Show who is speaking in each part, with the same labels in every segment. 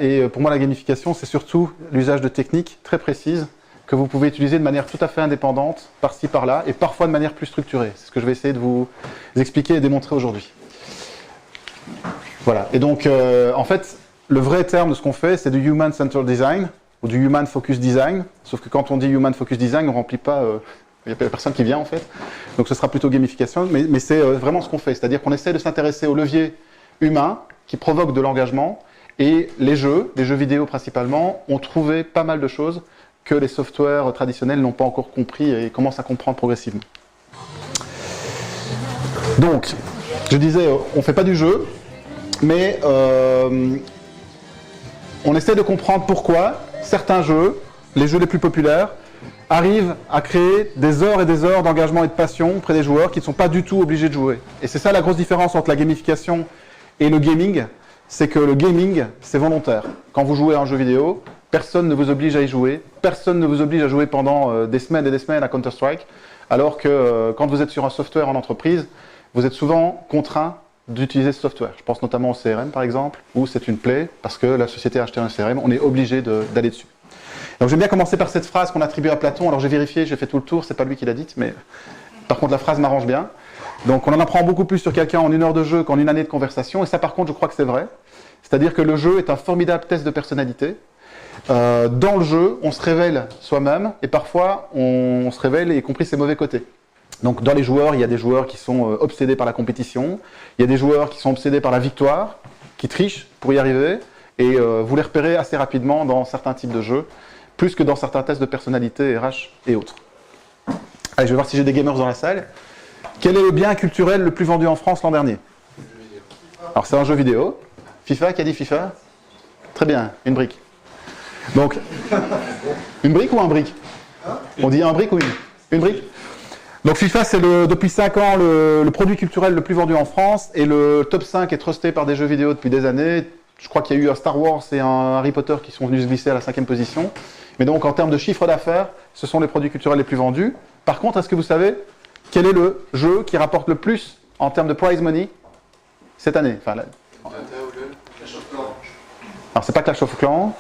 Speaker 1: Et pour moi, la gamification, c'est surtout l'usage de techniques très précises que vous pouvez utiliser de manière tout à fait indépendante, par-ci, par-là, et parfois de manière plus structurée. C'est ce que je vais essayer de vous expliquer et démontrer aujourd'hui. Voilà. Et donc, en fait, le vrai terme de ce qu'on fait, c'est du Human Centered Design, ou du Human Focus Design. Sauf que quand on dit Human Focus Design, on ne remplit pas... il n'y a personne qui vient, en fait. Donc, ce sera plutôt gamification. Mais c'est vraiment ce qu'on fait. C'est-à-dire qu'on essaie de s'intéresser aux leviers humains qui provoquent de l'engagement. Et les jeux vidéo principalement, ont trouvé pas mal de choses que les softwares traditionnels n'ont pas encore compris et commencent à comprendre progressivement. Donc, je disais, on ne fait pas du jeu, mais on essaie de comprendre pourquoi certains jeux, les jeux les plus populaires, arrivent à créer des heures et des heures d'engagement et de passion auprès des joueurs qui ne sont pas du tout obligés de jouer. Et c'est ça la grosse différence entre la gamification et le gaming, c'est que le gaming, c'est volontaire. Quand vous jouez à un jeu vidéo, personne ne vous oblige à y jouer, personne ne vous oblige à jouer pendant des semaines et des semaines à Counter-Strike, alors que quand vous êtes sur un software en entreprise, vous êtes souvent contraint d'utiliser ce software. Je pense notamment au CRM par exemple, où c'est une plaie, parce que la société a acheté un CRM, on est obligé d'aller dessus. Donc j'aime bien commencer par cette phrase qu'on attribue à Platon. Alors j'ai vérifié, j'ai fait tout le tour, c'est pas lui qui l'a dite, mais par contre la phrase m'arrange bien. Donc on en apprend beaucoup plus sur quelqu'un en 1 heure de jeu qu'en 1 année de conversation, et ça par contre je crois que c'est vrai. C'est-à-dire que le jeu est un formidable test de personnalité. Dans le jeu, on se révèle soi-même, et parfois on se révèle, y compris ses mauvais côtés. Donc dans les joueurs, il y a des joueurs qui sont obsédés par la compétition, il y a des joueurs qui sont obsédés par la victoire, qui trichent pour y arriver, et vous les repérez assez rapidement dans certains types de jeux, plus que dans certains tests de personnalité, RH et autres. Allez, je vais voir si j'ai des gamers dans la salle. Quel est le bien culturel le plus vendu en France l'an dernier? Alors c'est un jeu vidéo. FIFA, qui a dit FIFA? Très bien, une brique. Donc, une brique ou un brique? On dit un brique ou une brique? Donc FIFA, c'est depuis 5 ans le produit culturel le plus vendu en France, et le top 5 est trusté par des jeux vidéo depuis des années. Je crois qu'il y a eu un Star Wars et un Harry Potter qui sont venus se glisser à la 5e position. Mais donc en termes de chiffre d'affaires, ce sont les produits culturels les plus vendus. Par contre, est-ce que vous savez quel est le jeu qui rapporte le plus en termes de prize money cette année? Enfin, là...
Speaker 2: Clash of Clans.
Speaker 1: Alors c'est pas Clash of Clans.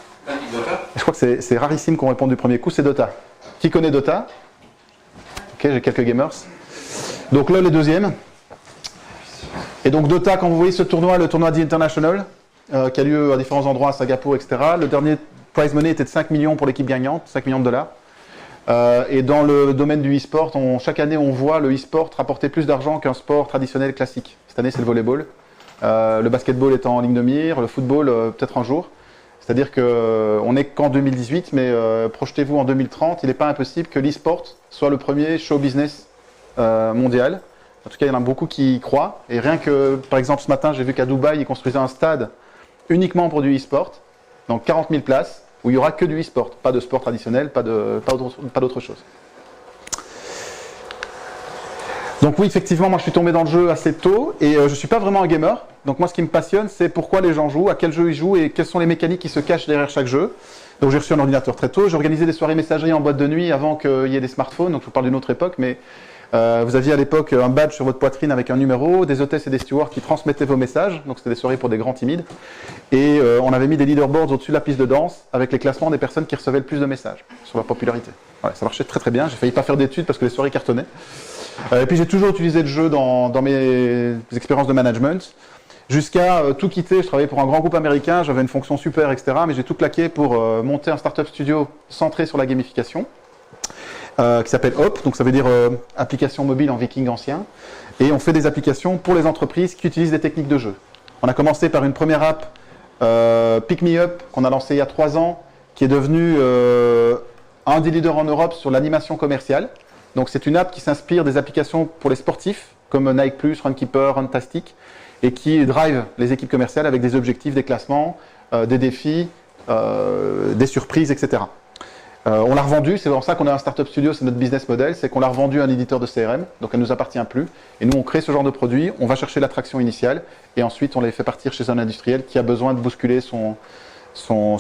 Speaker 1: Je crois que c'est rarissime qu'on réponde du premier coup, c'est Dota. Qui connaît Dota? Ok, j'ai quelques gamers. Donc là, le deuxième. Et donc Dota, quand vous voyez ce tournoi, le tournoi The International, qui a lieu à différents endroits, à Singapour, etc. Le dernier prize money était de 5 millions pour l'équipe gagnante, 5 millions de dollars. Et dans le domaine du e-sport, chaque année, on voit le e-sport rapporter plus d'argent qu'un sport traditionnel classique. Cette année, c'est le volleyball. Le basketball est en ligne de mire, le football, peut-être un jour. C'est-à-dire qu'on n'est qu'en 2018, mais projetez-vous en 2030, il n'est pas impossible que l'e-sport soit le premier show business mondial. En tout cas, il y en a beaucoup qui y croient. Et rien que, par exemple, ce matin, j'ai vu qu'à Dubaï, ils construisaient un stade uniquement pour du e-sport, donc 40 000 places, où il n'y aura que du e-sport, pas de sport traditionnel, pas d'autre chose. Donc oui, effectivement, moi je suis tombé dans le jeu assez tôt, et je ne suis pas vraiment un gamer. Donc moi, ce qui me passionne, c'est pourquoi les gens jouent, à quel jeu ils jouent, et quelles sont les mécaniques qui se cachent derrière chaque jeu. Donc j'ai reçu un ordinateur très tôt, j'ai organisé des soirées messagerie en boîte de nuit avant qu'il y ait des smartphones, donc je vous parle d'une autre époque, mais vous aviez à l'époque un badge sur votre poitrine avec un numéro, des hôtesses et des stewards qui transmettaient vos messages, donc c'était des soirées pour des grands timides, et on avait mis des leaderboards au-dessus de la piste de danse avec les classements des personnes qui recevaient le plus de messages sur leur popularité. Voilà, ça marchait très très bien, j'ai failli pas faire d'études parce que les soirées cartonnaient. Et puis j'ai toujours utilisé le jeu dans mes expériences de management, jusqu'à tout quitter. Je travaillais pour un grand groupe américain, j'avais une fonction super, etc., mais j'ai tout claqué pour monter un startup studio centré sur la gamification. Qui s'appelle Hop, donc ça veut dire application mobile en viking ancien, et on fait des applications pour les entreprises qui utilisent des techniques de jeu. On a commencé par une première app, Pick Me Up, qu'on a lancée il y a 3 ans, qui est devenue un des leaders en Europe sur l'animation commerciale. Donc c'est une app qui s'inspire des applications pour les sportifs, comme Nike+, Runkeeper, Runtastic, et qui drive les équipes commerciales avec des objectifs, des classements, des défis, des surprises, etc. On l'a revendue, c'est pour ça qu'on a un startup studio, c'est notre business model, c'est qu'on l'a revendue à un éditeur de CRM, donc elle ne nous appartient plus. Et nous, on crée ce genre de produit, on va chercher l'attraction initiale, et ensuite on les fait partir chez un industriel qui a besoin de bousculer son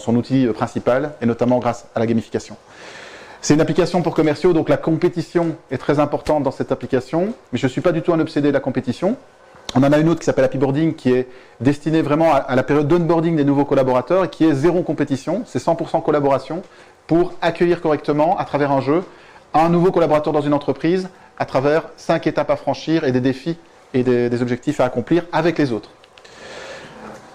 Speaker 1: outil principal, et notamment grâce à la gamification. C'est une application pour commerciaux, donc la compétition est très importante dans cette application, mais je ne suis pas du tout un obsédé de la compétition. On en a une autre qui s'appelle Happy Boarding, qui est destinée vraiment à la période d'onboarding des nouveaux collaborateurs et qui est zéro compétition, c'est 100% collaboration pour accueillir correctement à travers un jeu un nouveau collaborateur dans une entreprise à travers 5 étapes à franchir et des défis et des objectifs à accomplir avec les autres.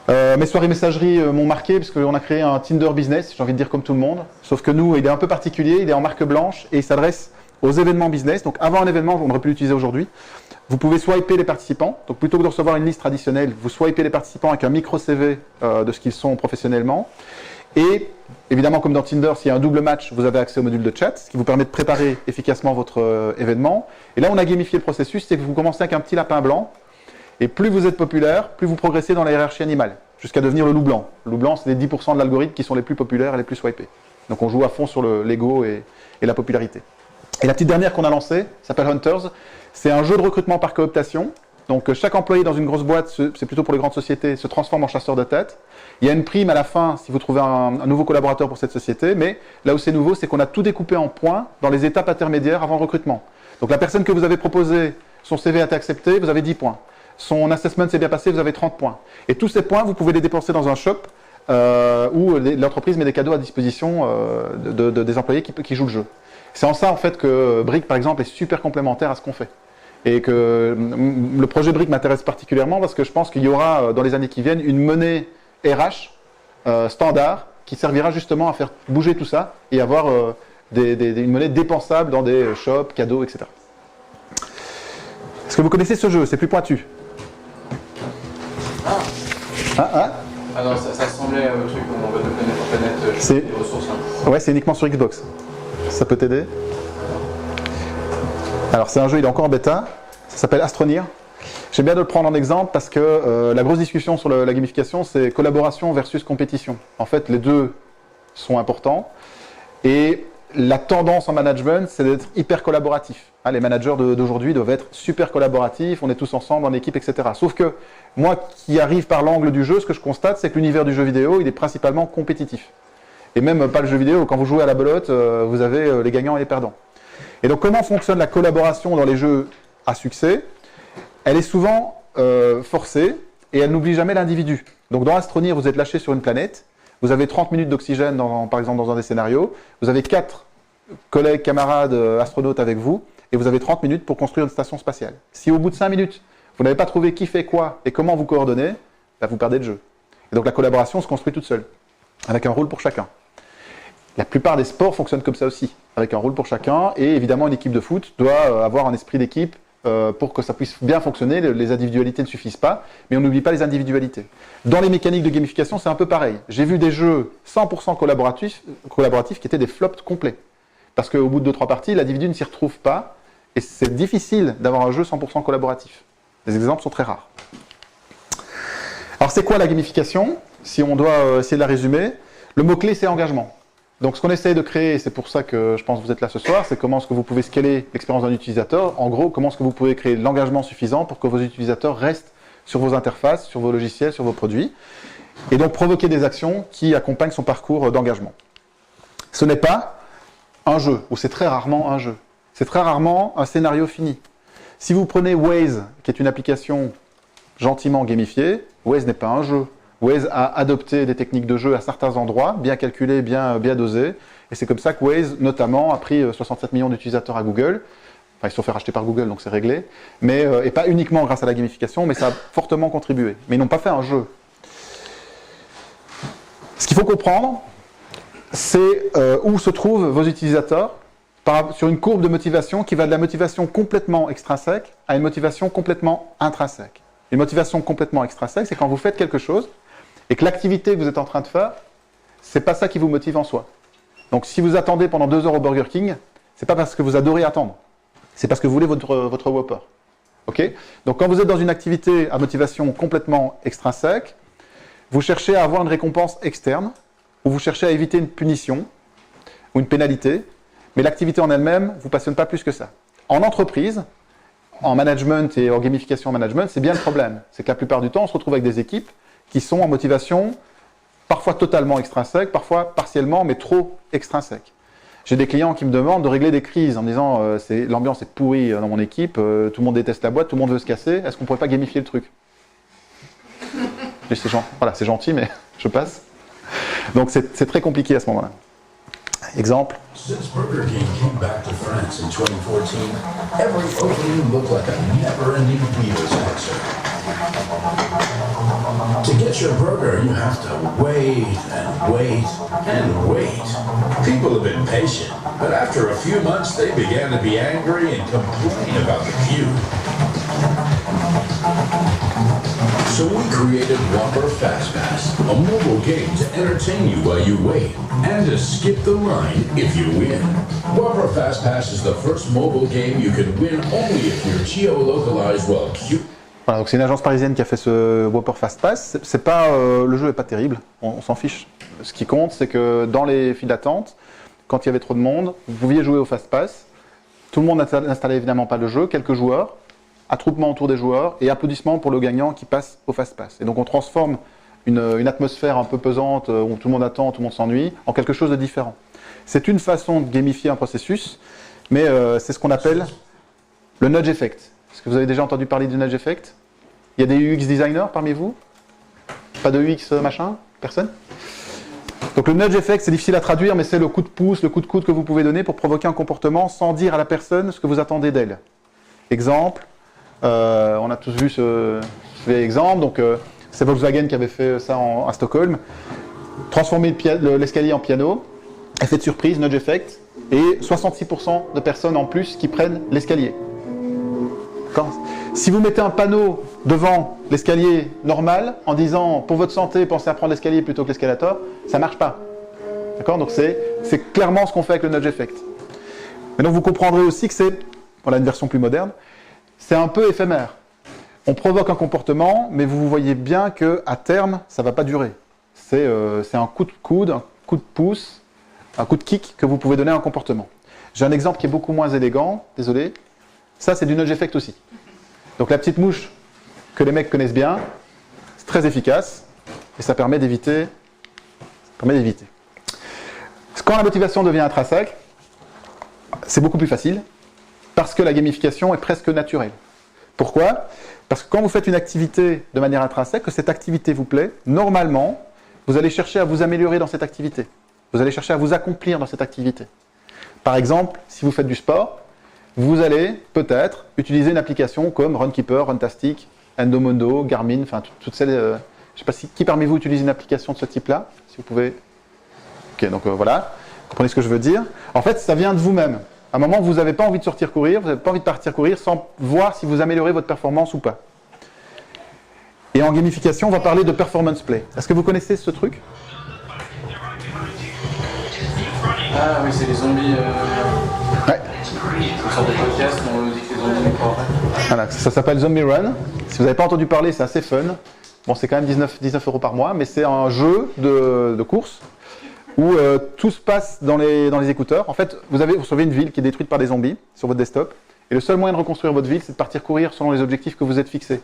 Speaker 1: Mes soirées messagerie m'ont marqué parce qu'on a créé un Tinder business, j'ai envie de dire comme tout le monde, sauf que nous, il est un peu particulier, il est en marque blanche et il s'adresse aux événements business. Donc avant un événement, on aurait pu l'utiliser aujourd'hui, vous pouvez swiper les participants. Donc plutôt que de recevoir une liste traditionnelle, vous swipez les participants avec un micro-CV de ce qu'ils sont professionnellement. Et évidemment, comme dans Tinder, s'il y a un double match, vous avez accès au module de chat, ce qui vous permet de préparer efficacement votre événement. Et là, on a gamifié le processus, c'est que vous commencez avec un petit lapin blanc. Et plus vous êtes populaire, plus vous progressez dans la hiérarchie animale, jusqu'à devenir le loup blanc. Le loup blanc, c'est les 10% de l'algorithme qui sont les plus populaires et les plus swipés. Donc on joue à fond sur l'ego et la popularité. Et la petite dernière qu'on a lancée, s'appelle Hunters. C'est un jeu de recrutement par cooptation. Donc chaque employé dans une grosse boîte, c'est plutôt pour les grandes sociétés, se transforme en chasseur de tête. Il y a une prime à la fin si vous trouvez un nouveau collaborateur pour cette société, mais là où c'est nouveau, c'est qu'on a tout découpé en points dans les étapes intermédiaires avant le recrutement. Donc la personne que vous avez proposée, son CV a été accepté, vous avez 10 points. Son assessment s'est bien passé, vous avez 30 points. Et tous ces points, vous pouvez les dépenser dans un shop où l'entreprise met des cadeaux à disposition des employés qui jouent le jeu. C'est en ça, en fait, que Brick, par exemple, est super complémentaire à ce qu'on fait. Et que le projet Brick m'intéresse particulièrement parce que je pense qu'il y aura, dans les années qui viennent, une monnaie RH standard qui servira justement à faire bouger tout ça et avoir une monnaie dépensable dans des shops, cadeaux, etc. Est-ce que vous connaissez ce jeu? C'est plus pointu.
Speaker 2: Ah non, ça ressemblait au truc où on va connaître des ressources. Hein.
Speaker 1: Ouais, c'est uniquement sur Xbox. Ça peut t'aider? Alors c'est un jeu, il est encore en bêta. Ça s'appelle Astroneer. J'aime bien de le prendre en exemple parce que la grosse discussion sur la gamification, c'est collaboration versus compétition. En fait, les deux sont importants. Et la tendance en management, c'est d'être hyper collaboratif. Hein, les managers d'aujourd'hui doivent être super collaboratifs, on est tous ensemble en équipe, etc. Sauf que moi qui arrive par l'angle du jeu, ce que je constate, c'est que l'univers du jeu vidéo, il est principalement compétitif. Et même pas le jeu vidéo, quand vous jouez à la belote, vous avez les gagnants et les perdants. Et donc comment fonctionne la collaboration dans les jeux à succès? Elle est souvent forcée et elle n'oublie jamais l'individu. Donc dans Astroneer, vous êtes lâché sur une planète, vous avez 30 minutes d'oxygène, par exemple dans un des scénarios, vous avez 4 collègues, camarades, astronautes avec vous, et vous avez 30 minutes pour construire une station spatiale. Si au bout de 5 minutes, vous n'avez pas trouvé qui fait quoi et comment vous coordonnez, bah vous perdez le jeu. Et donc la collaboration se construit toute seule, avec un rôle pour chacun. La plupart des sports fonctionnent comme ça aussi, avec un rôle pour chacun, et évidemment une équipe de foot doit avoir un esprit d'équipe pour que ça puisse bien fonctionner. Les individualités ne suffisent pas, mais on n'oublie pas les individualités. Dans les mécaniques de gamification, c'est un peu pareil. J'ai vu des jeux 100% collaboratifs qui étaient des flops complets. Parce qu'au bout de 2-3 parties, l'individu ne s'y retrouve pas, et c'est difficile d'avoir un jeu 100% collaboratif. Les exemples sont très rares. Alors c'est quoi la gamification? Si on doit essayer de la résumer, le mot-clé c'est engagement. Donc ce qu'on essaye de créer, et c'est pour ça que je pense que vous êtes là ce soir, c'est comment est-ce que vous pouvez scaler l'expérience d'un utilisateur. En gros, comment est-ce que vous pouvez créer de l'engagement suffisant pour que vos utilisateurs restent sur vos interfaces, sur vos logiciels, sur vos produits, et donc provoquer des actions qui accompagnent son parcours d'engagement. Ce n'est pas un jeu, ou c'est très rarement un jeu. C'est très rarement un scénario fini. Si vous prenez Waze, qui est une application gentiment gamifiée, Waze n'est pas un jeu. Waze a adopté des techniques de jeu à certains endroits, bien calculées, bien dosées. Et c'est comme ça que Waze, notamment, a pris 67 millions d'utilisateurs à Google. Enfin, ils se sont fait racheter par Google, donc c'est réglé. Mais, et pas uniquement grâce à la gamification, mais ça a fortement contribué. Mais ils n'ont pas fait un jeu. Ce qu'il faut comprendre, c'est où se trouvent vos utilisateurs sur une courbe de motivation qui va de la motivation complètement extrinsèque à une motivation complètement intrinsèque. Une motivation complètement extrinsèque, c'est quand vous faites quelque chose et que l'activité que vous êtes en train de faire, c'est pas ça qui vous motive en soi. Donc si vous attendez pendant 2 heures au Burger King, c'est pas parce que vous adorez attendre, c'est parce que vous voulez votre Whopper. Ok? Donc quand vous êtes dans une activité à motivation complètement extrinsèque, vous cherchez à avoir une récompense externe, ou vous cherchez à éviter une punition ou une pénalité, mais l'activité en elle-même ne vous passionne pas plus que ça. En entreprise, en management et en gamification management, c'est bien le problème. C'est que la plupart du temps, on se retrouve avec des équipes qui sont en motivation parfois totalement extrinsèque, parfois partiellement, mais trop extrinsèque. J'ai des clients qui me demandent de régler des crises en me disant l'ambiance est pourrie dans mon équipe, tout le monde déteste la boîte, tout le monde veut se casser, est-ce qu'on pourrait pas gamifier le truc? Voilà, c'est gentil, mais je passe. Donc c'est très compliqué à ce moment-là. Exemple.
Speaker 3: Since Burger King came back to France in 2014, every opening looked like a never-ending Beatles concert. To get your burger, you have to wait and wait and wait. People have been patient, but after a few months, they began to be angry and complain about the queue. So we created Whopper Fast Pass, a mobile game to entertain you while you wait, and to skip the line if you win. Whopper Fast Pass is the first mobile game you can win only if you're geo-localized while queuing.
Speaker 1: Voilà, donc c'est une agence parisienne qui a fait ce Whopper Fast Pass. C'est pas, le jeu est pas terrible, on s'en fiche. Ce qui compte, c'est que dans les files d'attente, quand il y avait trop de monde, vous pouviez jouer au Fast Pass. Tout le monde n'installait évidemment pas le jeu, quelques joueurs. Attroupement autour des joueurs et applaudissements pour le gagnant qui passe au Fast Pass. Et donc on transforme une atmosphère un peu pesante où tout le monde attend, tout le monde s'ennuie, en quelque chose de différent. C'est une façon de gamifier un processus, mais c'est ce qu'on appelle le nudge effect. Est-ce que vous avez déjà entendu parler du nudge effect? Il y a des UX designers parmi vous? Pas de UX machin? Personne? Donc le nudge effect, c'est difficile à traduire, mais c'est le coup de pouce, le coup de coude que vous pouvez donner pour provoquer un comportement sans dire à la personne ce que vous attendez d'elle. Exemple. On a tous vu ce vieil exemple, donc c'est Volkswagen qui avait fait ça à Stockholm. Transformer l'escalier en piano, effet de surprise, nudge effect, et 66% de personnes en plus qui prennent l'escalier. Si vous mettez un panneau devant l'escalier normal en disant pour votre santé, pensez à prendre l'escalier plutôt que l'escalator, ça ne marche pas. D'accord? Donc c'est clairement ce qu'on fait avec le nudge effect. Mais donc vous comprendrez aussi que c'est, voilà une version plus moderne, c'est un peu éphémère. On provoque un comportement, mais vous voyez bien qu'à terme, ça ne va pas durer. C'est un coup de coude, un coup de pouce, un coup de kick que vous pouvez donner à un comportement. J'ai un exemple qui est beaucoup moins élégant, désolé. Ça, c'est du nudge effect aussi. Donc la petite mouche que les mecs connaissent bien, c'est très efficace et ça permet d'éviter. Quand la motivation devient intrinsèque, c'est beaucoup plus facile. Parce que la gamification est presque naturelle. Pourquoi? Parce que quand vous faites une activité de manière intrinsèque, que cette activité vous plaît, normalement, vous allez chercher à vous améliorer dans cette activité. Vous allez chercher à vous accomplir dans cette activité. Par exemple, si vous faites du sport, vous allez peut-être utiliser une application comme Runkeeper, Runtastic, Endomondo, Garmin, enfin toutes celles... je ne sais pas qui parmi vous utilise une application de ce type-là, si vous pouvez... Ok, donc voilà, vous comprenez ce que je veux dire. En fait, ça vient de vous-même. À un moment, vous n'avez pas envie de sortir courir, vous n'avez pas envie de partir courir sans voir si vous améliorez votre performance ou pas. Et en gamification, on va parler de performance play. Est-ce que vous connaissez ce truc?
Speaker 2: Ah oui, c'est les zombies.
Speaker 1: Ouais.
Speaker 2: C'est une sorte de podcast où on nous dit que les zombies nous croiraient.
Speaker 1: Voilà, ça s'appelle Zombie Run. Si vous n'avez pas entendu parler, c'est assez fun. Bon, c'est quand même 19 € par mois, mais c'est un jeu de course où tout se passe dans les écouteurs. En fait, vous recevez une ville qui est détruite par des zombies sur votre desktop, et le seul moyen de reconstruire votre ville, c'est de partir courir selon les objectifs que vous êtes fixés.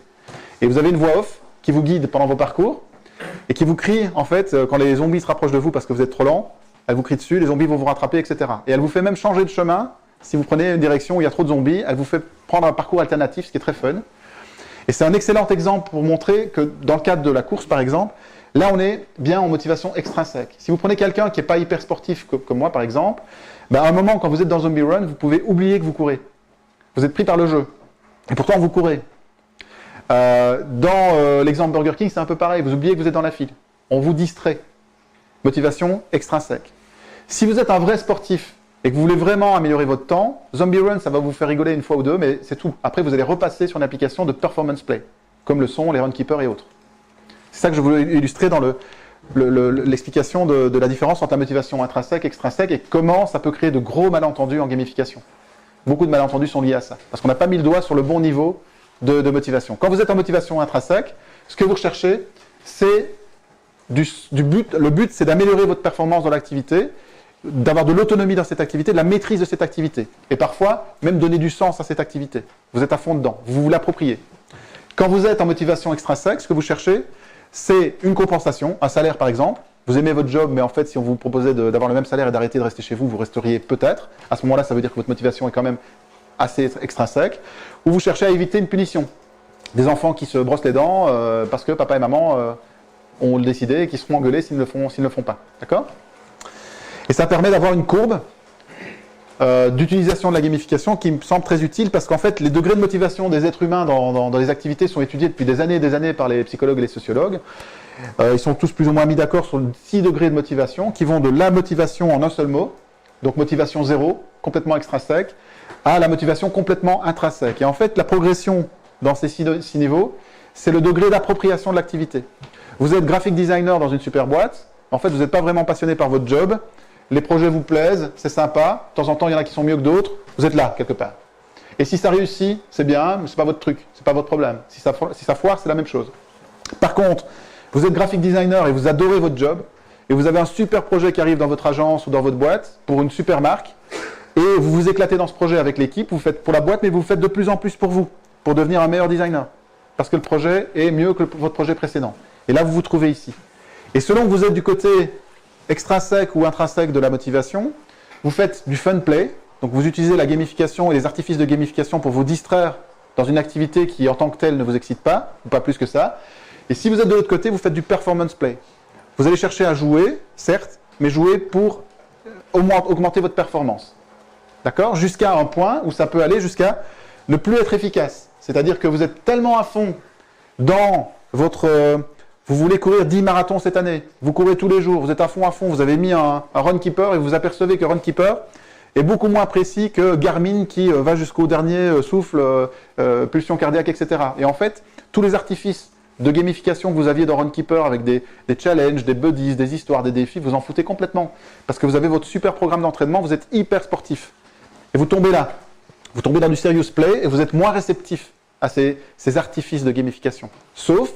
Speaker 1: Et vous avez une voix off qui vous guide pendant vos parcours, et qui vous crie, en fait, quand les zombies se rapprochent de vous parce que vous êtes trop lent, elle vous crie dessus, les zombies vont vous rattraper, etc. Et elle vous fait même changer de chemin, si vous prenez une direction où il y a trop de zombies, elle vous fait prendre un parcours alternatif, ce qui est très fun. Et c'est un excellent exemple pour montrer que dans le cadre de la course, par exemple, là, on est bien en motivation extrinsèque. Si vous prenez quelqu'un qui n'est pas hyper sportif comme moi, par exemple, à un moment, quand vous êtes dans Zombie Run, vous pouvez oublier que vous courez. Vous êtes pris par le jeu. Et pourtant, vous courez. Dans l'exemple Burger King, c'est un peu pareil. Vous oubliez que vous êtes dans la file. On vous distrait. Motivation extrinsèque. Si vous êtes un vrai sportif et que vous voulez vraiment améliorer votre temps, Zombie Run, ça va vous faire rigoler une fois ou deux, mais c'est tout. Après, vous allez repasser sur une application de performance play, comme le sont les Runkeeper et autres. C'est ça que je voulais illustrer dans l'explication de la différence entre la motivation intrinsèque et extrinsèque et comment ça peut créer de gros malentendus en gamification. Beaucoup de malentendus sont liés à ça, parce qu'on n'a pas mis le doigt sur le bon niveau de motivation. Quand vous êtes en motivation intrinsèque, ce que vous recherchez, c'est le but, c'est d'améliorer votre performance dans l'activité, d'avoir de l'autonomie dans cette activité, de la maîtrise de cette activité. Et parfois, même donner du sens à cette activité. Vous êtes à fond dedans, vous vous l'appropriez. Quand vous êtes en motivation extrinsèque, ce que vous cherchez, c'est une compensation, un salaire par exemple, vous aimez votre job, mais en fait, si on vous proposait d'avoir le même salaire et d'arrêter de rester chez vous, vous resteriez peut-être. À ce moment-là, ça veut dire que votre motivation est quand même assez extrinsèque. Ou vous cherchez à éviter une punition. Des enfants qui se brossent les dents parce que papa et maman ont décidé et qui se font engueuler s'ils ne le font pas. D'accord ? Et ça permet d'avoir une courbe d'utilisation de la gamification qui me semble très utile parce qu'en fait, les degrés de motivation des êtres humains dans les activités sont étudiés depuis des années et des années par les psychologues et les sociologues. Ils sont tous plus ou moins mis d'accord sur 6 degrés de motivation qui vont de la motivation en un seul mot, donc motivation 0, complètement extrinsèque, à la motivation complètement intrinsèque. Et en fait, la progression dans ces 6 niveaux, c'est le degré d'appropriation de l'activité. Vous êtes graphic designer dans une super boîte, en fait, vous n'êtes pas vraiment passionné par votre job, les projets vous plaisent, c'est sympa, de temps en temps, il y en a qui sont mieux que d'autres, vous êtes là, quelque part. Et si ça réussit, c'est bien, mais ce n'est pas votre truc, ce n'est pas votre problème. Si ça foire, c'est la même chose. Par contre, vous êtes graphic designer et vous adorez votre job, et vous avez un super projet qui arrive dans votre agence ou dans votre boîte, pour une super marque, et vous vous éclatez dans ce projet avec l'équipe, vous faites pour la boîte, mais vous le faites de plus en plus pour vous, pour devenir un meilleur designer. Parce que le projet est mieux que votre projet précédent. Et là, vous vous trouvez ici. Et selon que vous êtes du côté extrinsèque ou intrinsèque de la motivation, vous faites du fun play, donc vous utilisez la gamification et les artifices de gamification pour vous distraire dans une activité qui en tant que telle ne vous excite pas, ou pas plus que ça. Et si vous êtes de l'autre côté, vous faites du performance play. Vous allez chercher à jouer, certes, mais jouer pour augmenter votre performance. D'accord ? Jusqu'à un point où ça peut aller jusqu'à ne plus être efficace. C'est-à-dire que vous êtes tellement à fond dans votre... vous voulez courir 10 marathons cette année, vous courez tous les jours, vous êtes à fond, vous avez mis un Runkeeper et vous apercevez que Runkeeper est beaucoup moins précis que Garmin qui va jusqu'au dernier souffle, pulsion cardiaque, etc. Et en fait, tous les artifices de gamification que vous aviez dans Runkeeper avec des challenges, des buddies, des histoires, des défis, vous en foutez complètement. Parce que vous avez votre super programme d'entraînement, vous êtes hyper sportif. Et vous tombez là. Vous tombez dans du serious play et vous êtes moins réceptif à ces artifices de gamification. Sauf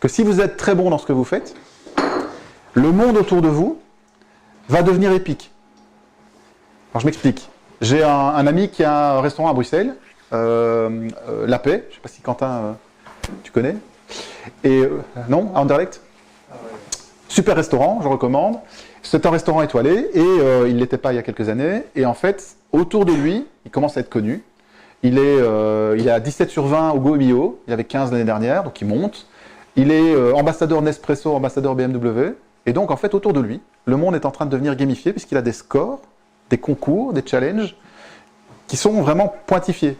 Speaker 1: que si vous êtes très bon dans ce que vous faites, le monde autour de vous va devenir épique. Alors je m'explique. J'ai un ami qui a un restaurant à Bruxelles, La Paix, je ne sais pas si Quentin, tu connais, et non, à Anderlecht. Super restaurant, je recommande. C'est un restaurant étoilé et il ne l'était pas il y a quelques années. Et en fait, autour de lui, il commence à être connu. Il a 17 sur 20 au Go Mio, il avait 15 l'année dernière, donc il monte. Il est ambassadeur Nespresso, ambassadeur BMW. Et donc, en fait, autour de lui, le monde est en train de devenir gamifié puisqu'il a des scores, des concours, des challenges qui sont vraiment pointifiés.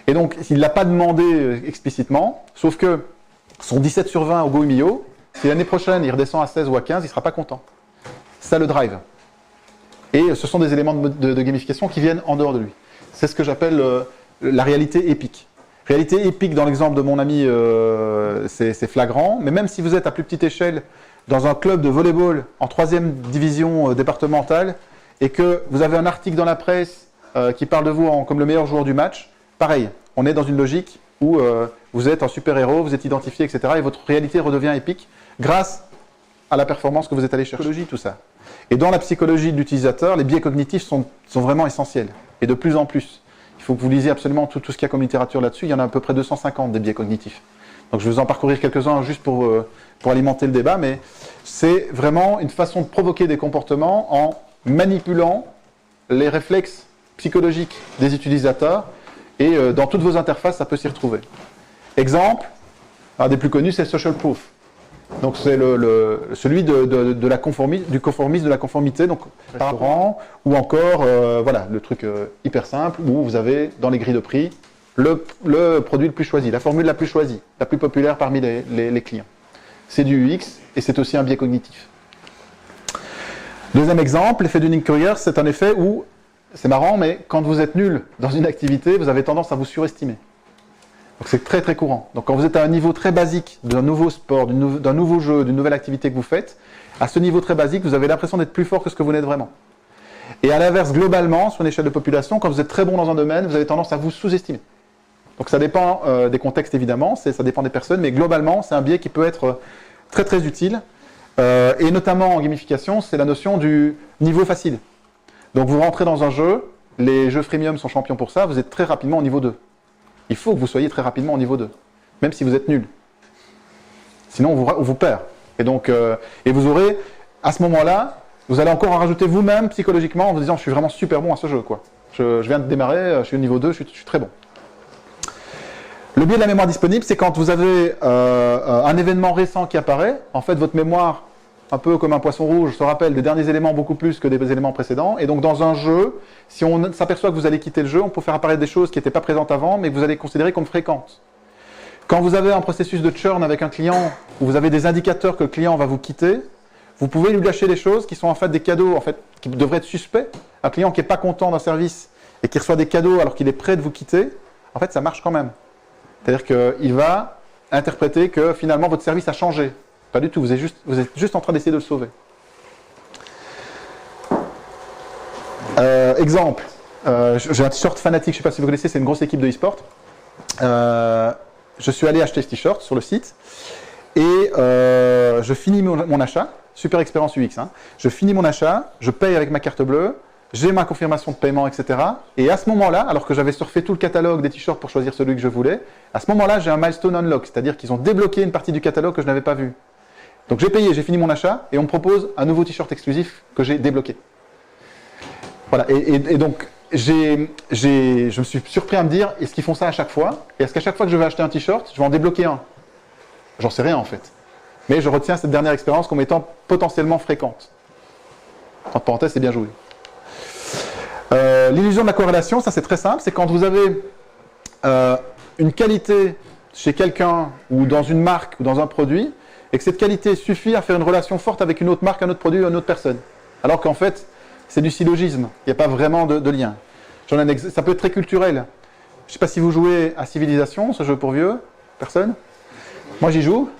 Speaker 1: Et donc, il ne l'a pas demandé explicitement, sauf que son 17 sur 20 au Go Mio, si l'année prochaine il redescend à 16 ou à 15, il ne sera pas content. Ça le drive. Et ce sont des éléments de gamification qui viennent en dehors de lui. C'est ce que j'appelle la réalité épique. Réalité épique, dans l'exemple de mon ami, c'est flagrant, mais même si vous êtes à plus petite échelle dans un club de volleyball en 3e division départementale et que vous avez un article dans la presse qui parle de vous comme le meilleur joueur du match, pareil, on est dans une logique où vous êtes un super-héros, vous êtes identifié, etc. et votre réalité redevient épique grâce à la performance que vous êtes allé chercher. Psychologie, tout ça. Et dans la psychologie de l'utilisateur, les biais cognitifs sont vraiment essentiels, et de plus en plus. Il faut que vous lisiez absolument tout ce qu'il y a comme littérature là-dessus. Il y en a à peu près 250 des biais cognitifs. Donc je vais vous en parcourir quelques-uns juste pour alimenter le débat, mais c'est vraiment une façon de provoquer des comportements en manipulant les réflexes psychologiques des utilisateurs, et dans toutes vos interfaces, ça peut s'y retrouver. Exemple, un des plus connus, c'est le social proof. Donc c'est celui du conformisme, de la conformité, donc restaurant, ou encore voilà, le truc hyper simple où vous avez dans les grilles de prix le produit le plus choisi, la formule la plus choisie, la plus populaire parmi les clients. C'est du UX et c'est aussi un biais cognitif. Deuxième exemple, l'effet Dunning-Kruger, c'est un effet où, c'est marrant, mais quand vous êtes nul dans une activité, vous avez tendance à vous surestimer. Donc c'est très très courant. Donc quand vous êtes à un niveau très basique d'un nouveau sport, d'un nouveau jeu, d'une nouvelle activité que vous faites, à ce niveau très basique, vous avez l'impression d'être plus fort que ce que vous n'êtes vraiment. Et à l'inverse, globalement, sur une échelle de population, quand vous êtes très bon dans un domaine, vous avez tendance à vous sous-estimer. Donc ça dépend des contextes évidemment, ça dépend des personnes, mais globalement, c'est un biais qui peut être très très utile. Et notamment en gamification, c'est la notion du niveau facile. Donc vous rentrez dans un jeu, les jeux freemium sont champions pour ça, vous êtes très rapidement au niveau 2. Il faut que vous soyez très rapidement au niveau 2, même si vous êtes nul. Sinon, on vous perd. Et donc, et vous aurez, à ce moment-là, vous allez encore en rajouter vous-même psychologiquement en vous disant je suis vraiment super bon à ce jeu, quoi. Je viens de démarrer, je suis au niveau 2, je suis très bon. Le biais de la mémoire disponible, c'est quand vous avez un événement récent qui apparaît, en fait votre mémoire, un peu comme un poisson rouge, se rappelle des derniers éléments beaucoup plus que des éléments précédents, et donc dans un jeu, si on s'aperçoit que vous allez quitter le jeu, on peut faire apparaître des choses qui n'étaient pas présentes avant, mais que vous allez considérer comme fréquentes. Quand vous avez un processus de churn avec un client, où vous avez des indicateurs que le client va vous quitter, vous pouvez lui lâcher des choses qui sont en fait des cadeaux, en fait, qui devraient être suspects. Un client qui n'est pas content d'un service et qui reçoit des cadeaux alors qu'il est prêt de vous quitter, en fait ça marche quand même. C'est-à-dire qu'il va interpréter que finalement votre service a changé. Pas du tout, vous êtes juste en train d'essayer de le sauver. Exemple, j'ai un t-shirt Fnatic, je ne sais pas si vous connaissez, c'est une grosse équipe de e-sport. Je suis allé acheter ce t-shirt sur le site et je finis mon achat, super expérience UX, hein. Je finis mon achat, je paye avec ma carte bleue, j'ai ma confirmation de paiement, etc. Et à ce moment-là, alors que j'avais surfé tout le catalogue des t-shirts pour choisir celui que je voulais, à ce moment-là, j'ai un milestone unlock, c'est-à-dire qu'ils ont débloqué une partie du catalogue que je n'avais pas vu. Donc j'ai payé, j'ai fini mon achat, et on me propose un nouveau t-shirt exclusif que j'ai débloqué. Voilà, et donc je me suis surpris à me dire, est-ce qu'ils font ça à chaque fois? Et est-ce qu'à chaque fois que je vais acheter un t-shirt, je vais en débloquer un? J'en sais rien en fait. Mais je retiens cette dernière expérience comme étant potentiellement fréquente. Entre parenthèses, c'est bien joué. L'illusion de la corrélation, ça c'est très simple, c'est quand vous avez une qualité chez quelqu'un ou dans une marque ou dans un produit et que cette qualité suffit à faire une relation forte avec une autre marque, un autre produit ou une autre personne. Alors qu'en fait, c'est du syllogisme, il n'y a pas vraiment de lien. Ça peut être très culturel. Je ne sais pas si vous jouez à Civilisation, ce jeu pour vieux. Personne? Moi j'y joue.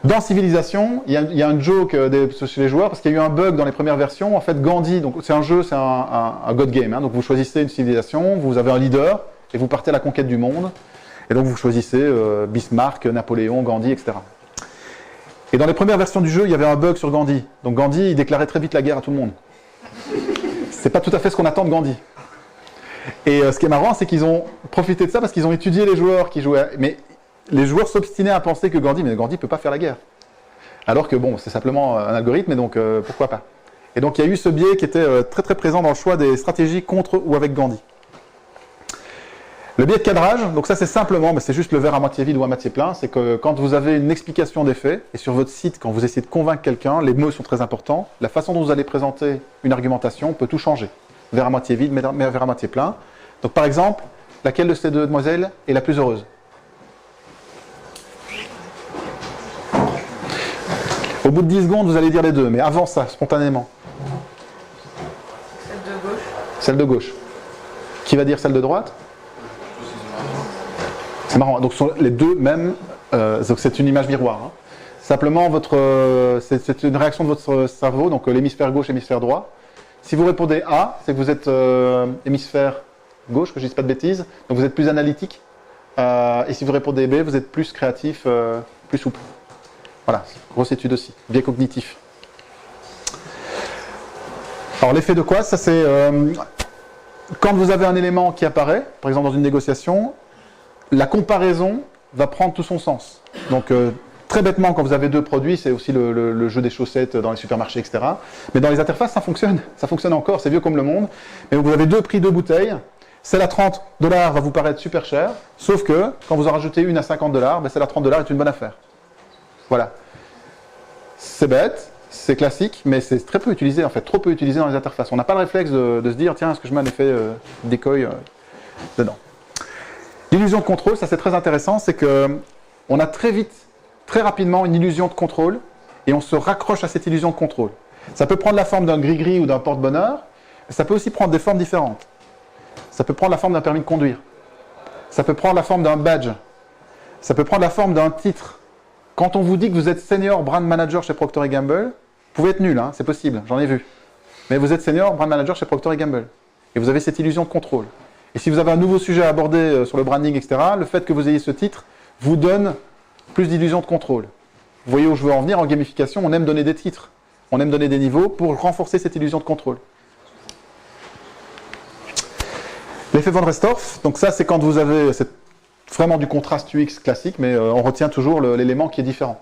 Speaker 1: Dans Civilisation, il y a un joke chez les joueurs parce qu'il y a eu un bug dans les premières versions. En fait, Gandhi, donc c'est un jeu, c'est un God Game. Hein, donc vous choisissez une civilisation, vous avez un leader et vous partez à la conquête du monde. Et donc vous choisissez Bismarck, Napoléon, Gandhi, etc. Et dans les premières versions du jeu, il y avait un bug sur Gandhi. Donc Gandhi, il déclarait très vite la guerre à tout le monde. C'est pas tout à fait ce qu'on attend de Gandhi. Et ce qui est marrant, c'est qu'ils ont profité de ça parce qu'ils ont étudié les joueurs qui jouaient. Mais les joueurs s'obstinaient à penser que Gandhi ne peut pas faire la guerre. Alors que bon, c'est simplement un algorithme, et donc pourquoi pas. Et donc il y a eu ce biais qui était très très présent dans le choix des stratégies contre ou avec Gandhi. Le biais de cadrage, donc ça c'est simplement, mais c'est juste le verre à moitié vide ou à moitié plein, c'est que quand vous avez une explication des faits, et sur votre site, quand vous essayez de convaincre quelqu'un, les mots sont très importants, la façon dont vous allez présenter une argumentation peut tout changer. Verre à moitié vide, mais verre à moitié plein. Donc par exemple, laquelle de ces deux demoiselles est la plus heureuse? Au bout de 10 secondes, vous allez dire les deux, mais avant ça, spontanément.
Speaker 4: Celle de gauche.
Speaker 1: Celle de gauche. Qui va dire celle de droite? C'est marrant, donc ce sont les deux mêmes, donc c'est une image miroir. Hein. Simplement, c'est une réaction de votre cerveau, donc l'hémisphère gauche, l'hémisphère droit. Si vous répondez A, c'est que vous êtes hémisphère gauche, que je ne dise pas de bêtises, donc vous êtes plus analytique. Et si vous répondez B, vous êtes plus créatif, plus souple. Voilà, grosse étude aussi, biais cognitif. Alors l'effet de quoi? Ça c'est quand vous avez un élément qui apparaît, par exemple dans une négociation, la comparaison va prendre tout son sens. Donc très bêtement, quand vous avez deux produits, c'est aussi le jeu des chaussettes dans les supermarchés, etc. Mais dans les interfaces, ça fonctionne encore, c'est vieux comme le monde. Mais vous avez deux prix, deux bouteilles. Celle à $30 va vous paraître super cher, sauf que quand vous en rajoutez une à $50, ben celle à $30 est une bonne affaire. Voilà. C'est bête, c'est classique, mais c'est très peu utilisé, en fait, trop peu utilisé dans les interfaces. On n'a pas le réflexe de se dire, tiens, est-ce que je mets un effet decoy dedans? L'illusion de contrôle, ça c'est très intéressant, c'est qu'on a très vite, très rapidement une illusion de contrôle, et on se raccroche à cette illusion de contrôle. Ça peut prendre la forme d'un gris-gris ou d'un porte-bonheur, mais ça peut aussi prendre des formes différentes. Ça peut prendre la forme d'un permis de conduire. Ça peut prendre la forme d'un badge. Ça peut prendre la forme d'un titre. Quand on vous dit que vous êtes senior brand manager chez Procter & Gamble, vous pouvez être nul, hein, c'est possible, j'en ai vu. Mais vous êtes senior brand manager chez Procter & Gamble. Et vous avez cette illusion de contrôle. Et si vous avez un nouveau sujet à aborder sur le branding, etc., le fait que vous ayez ce titre vous donne plus d'illusion de contrôle. Vous voyez où je veux en venir, en gamification, on aime donner des titres. On aime donner des niveaux pour renforcer cette illusion de contrôle. L'effet von Restorff, donc ça c'est quand vous avez vraiment du contraste UX classique, mais on retient toujours l'élément qui est différent.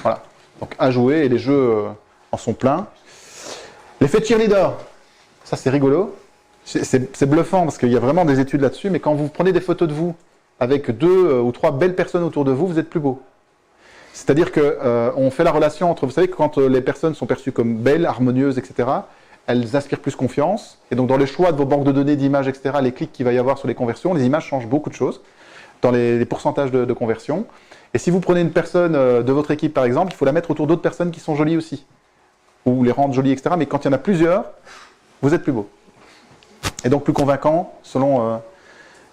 Speaker 1: Voilà. Donc à jouer, et les jeux en sont pleins. L'effet cheerleader, ça c'est rigolo. C'est bluffant parce qu'il y a vraiment des études là-dessus, mais quand vous prenez des photos de vous avec 2 ou 3 belles personnes autour de vous, vous êtes plus beau. C'est-à-dire qu'on fait la relation entre, vous savez que quand les personnes sont perçues comme belles, harmonieuses, etc., elles inspirent plus confiance. Et donc dans les choix de vos banques de données, d'images, etc., les clics qu'il va y avoir sur les conversions, les images changent beaucoup de choses dans les pourcentages de conversion. Et si vous prenez une personne de votre équipe, par exemple, il faut la mettre autour d'autres personnes qui sont jolies aussi, ou les rendre jolies, etc. Mais quand il y en a plusieurs, vous êtes plus beau. Et donc plus convaincant selon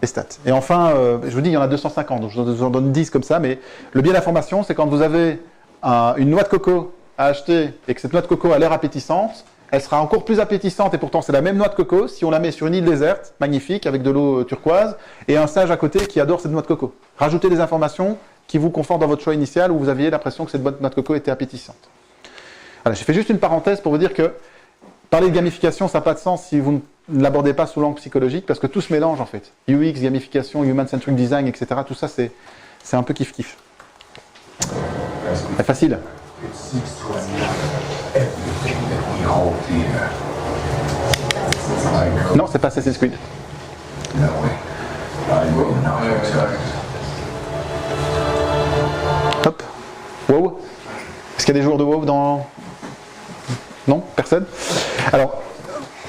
Speaker 1: les stats. Et enfin, je vous dis, il y en a 250, donc je vous en donne 10 comme ça, mais le biais d'information, c'est quand vous avez une noix de coco à acheter et que cette noix de coco a l'air appétissante, elle sera encore plus appétissante, et pourtant c'est la même noix de coco, si on la met sur une île déserte, magnifique, avec de l'eau turquoise, et un singe à côté qui adore cette noix de coco. Rajoutez des informations qui vous confortent dans votre choix initial, où vous aviez l'impression que cette noix de coco était appétissante. Voilà, j'ai fait juste une parenthèse pour vous dire que parler de gamification, ça n'a pas de sens si vous ne l'abordez pas sous l'angle psychologique, parce que tout se mélange en fait. UX, gamification, human-centric design, etc. Tout ça, c'est un peu kiff-kiff. C'est facile. Non, c'est pas Assassin's Creed. Hop. WoW. Est-ce qu'il y a des joueurs de WoW dans... Non? Personne? Alors,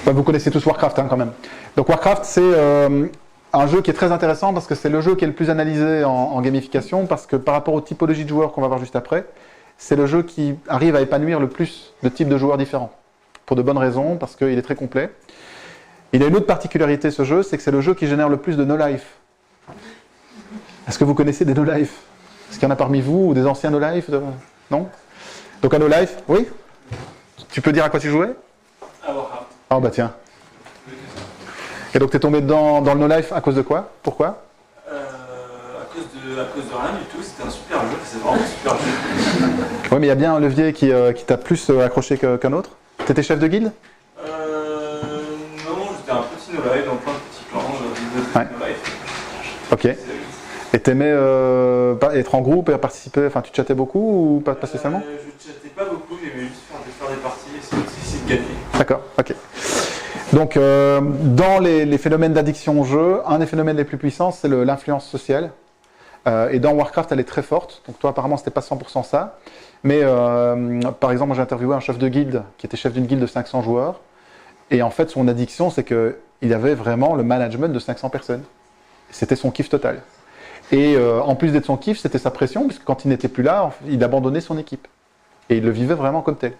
Speaker 1: vous connaissez tous Warcraft quand même. Donc Warcraft, c'est un jeu qui est très intéressant parce que c'est le jeu qui est le plus analysé en gamification, parce que par rapport aux typologies de joueurs qu'on va voir juste après, c'est le jeu qui arrive à épanouir le plus de types de joueurs différents. Pour de bonnes raisons, parce qu'il est très complet. Il a une autre particularité, ce jeu, c'est que c'est le jeu qui génère le plus de no-life. Est-ce que vous connaissez des no-life? Est-ce qu'il y en a parmi vous, ou des anciens no-life Non? Donc un no-life, oui? Tu peux dire à quoi tu jouais?
Speaker 4: À Warcraft.
Speaker 1: Ah bah tiens. Et donc tu es tombé dans le no-life à cause de quoi? Pourquoi?
Speaker 4: À cause de rien du tout, c'était un super jeu, c'est vraiment un super jeu.
Speaker 1: Oui, mais il y a bien un levier qui t'a plus accroché qu'un autre. T'étais chef de guilde?
Speaker 4: Non, j'étais un petit no-life dans plein de petits clans,
Speaker 1: ouais. No-life. Ok. Et t'aimais être en groupe et participer, enfin tu chattais beaucoup ou pas spécialement?
Speaker 4: Je chattais pas beaucoup, j'aimais juste faire des parties et essayer de gagner.
Speaker 1: D'accord, ok. Donc dans les phénomènes d'addiction au jeu, un des phénomènes les plus puissants, c'est l'influence sociale. Et dans Warcraft, elle est très forte. Donc toi, apparemment, c'était pas 100% ça. Mais par exemple, moi, j'ai interviewé un chef de guilde qui était chef d'une guilde de 500 joueurs. Et en fait, son addiction, c'est qu'il avait vraiment le management de 500 personnes. C'était son kiff total. Et en plus d'être son kiff, c'était sa pression, puisque quand il n'était plus là, il abandonnait son équipe. Et il le vivait vraiment comme tel.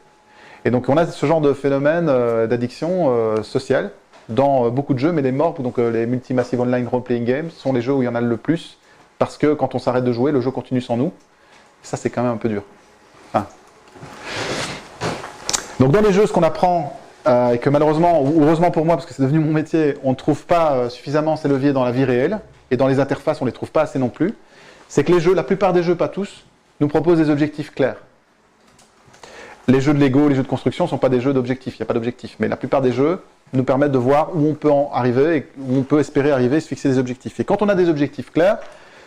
Speaker 1: Et donc on a ce genre de phénomène d'addiction sociale dans beaucoup de jeux, mais les MORP, donc les Multi-Massive Online Role-Playing Games, sont les jeux où il y en a le plus, parce que quand on s'arrête de jouer, le jeu continue sans nous. Ça, c'est quand même un peu dur. Hein. Donc dans les jeux, ce qu'on apprend, et que malheureusement, ou heureusement pour moi, parce que c'est devenu mon métier, on ne trouve pas suffisamment ces leviers dans la vie réelle, et dans les interfaces, on ne les trouve pas assez non plus, c'est que les jeux, la plupart des jeux, pas tous, nous proposent des objectifs clairs. Les jeux de Lego, les jeux de construction ne sont pas des jeux d'objectifs, il n'y a pas d'objectifs. Mais la plupart des jeux nous permettent de voir où on peut en arriver, et où on peut espérer arriver, se fixer des objectifs. Et quand on a des objectifs clairs,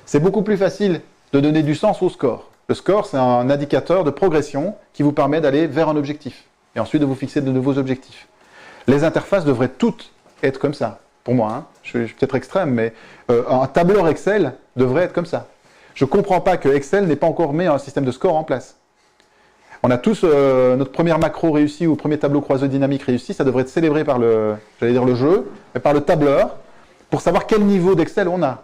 Speaker 1: c'est beaucoup plus facile de donner du sens au score. Le score, c'est un indicateur de progression qui vous permet d'aller vers un objectif, et ensuite de vous fixer de nouveaux objectifs. Les interfaces devraient toutes être comme ça, pour moi. Hein. Je suis peut-être extrême, mais un tableur Excel devrait être comme ça. Je ne comprends pas que Excel n'ait pas encore mis un système de score en place. On a tous notre première macro réussie ou premier tableau croisé dynamique réussi, ça devrait être célébré par le jeu, mais par le tableur, pour savoir quel niveau d'Excel on a.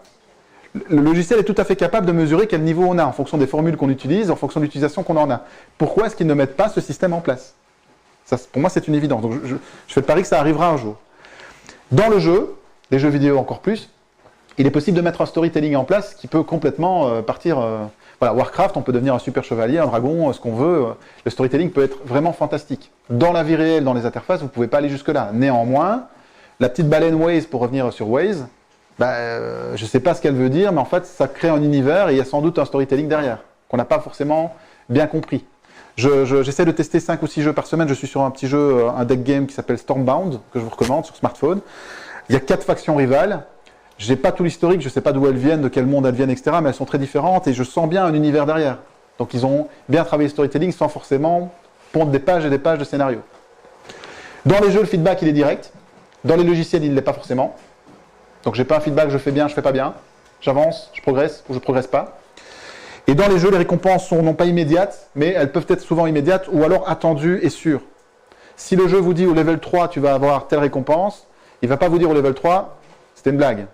Speaker 1: Le logiciel est tout à fait capable de mesurer quel niveau on a en fonction des formules qu'on utilise, en fonction de l'utilisation qu'on en a. Pourquoi est-ce qu'ils ne mettent pas ce système en place? Ça, pour moi, c'est une évidence. Donc, je fais le pari que ça arrivera un jour. Dans le jeu, les jeux vidéo encore plus, il est possible de mettre un storytelling en place qui peut complètement partir... Voilà, Warcraft, on peut devenir un super chevalier, un dragon, ce qu'on veut. Le storytelling peut être vraiment fantastique. Dans la vie réelle, dans les interfaces, vous ne pouvez pas aller jusque-là. Néanmoins, la petite baleine Waze, pour revenir sur Waze, je ne sais pas ce qu'elle veut dire, mais en fait, ça crée un univers et il y a sans doute un storytelling derrière, qu'on n'a pas forcément bien compris. J'essaie de tester 5 ou 6 jeux par semaine. Je suis sur un petit jeu, un deck game qui s'appelle Stormbound, que je vous recommande sur smartphone. Il y a 4 factions rivales. Je n'ai pas tout l'historique, je ne sais pas d'où elles viennent, de quel monde elles viennent, etc. Mais elles sont très différentes et je sens bien un univers derrière. Donc ils ont bien travaillé le storytelling sans forcément pondre des pages et des pages de scénario. Dans les jeux, le feedback il est direct. Dans les logiciels, il ne l'est pas forcément. Donc j'ai pas un feedback, je fais bien, je fais pas bien. J'avance, je progresse ou je progresse pas. Et dans les jeux, les récompenses sont non pas immédiates, mais elles peuvent être souvent immédiates ou alors attendues et sûres. Si le jeu vous dit au level 3, tu vas avoir telle récompense, il ne va pas vous dire au level 3, c'était une blague.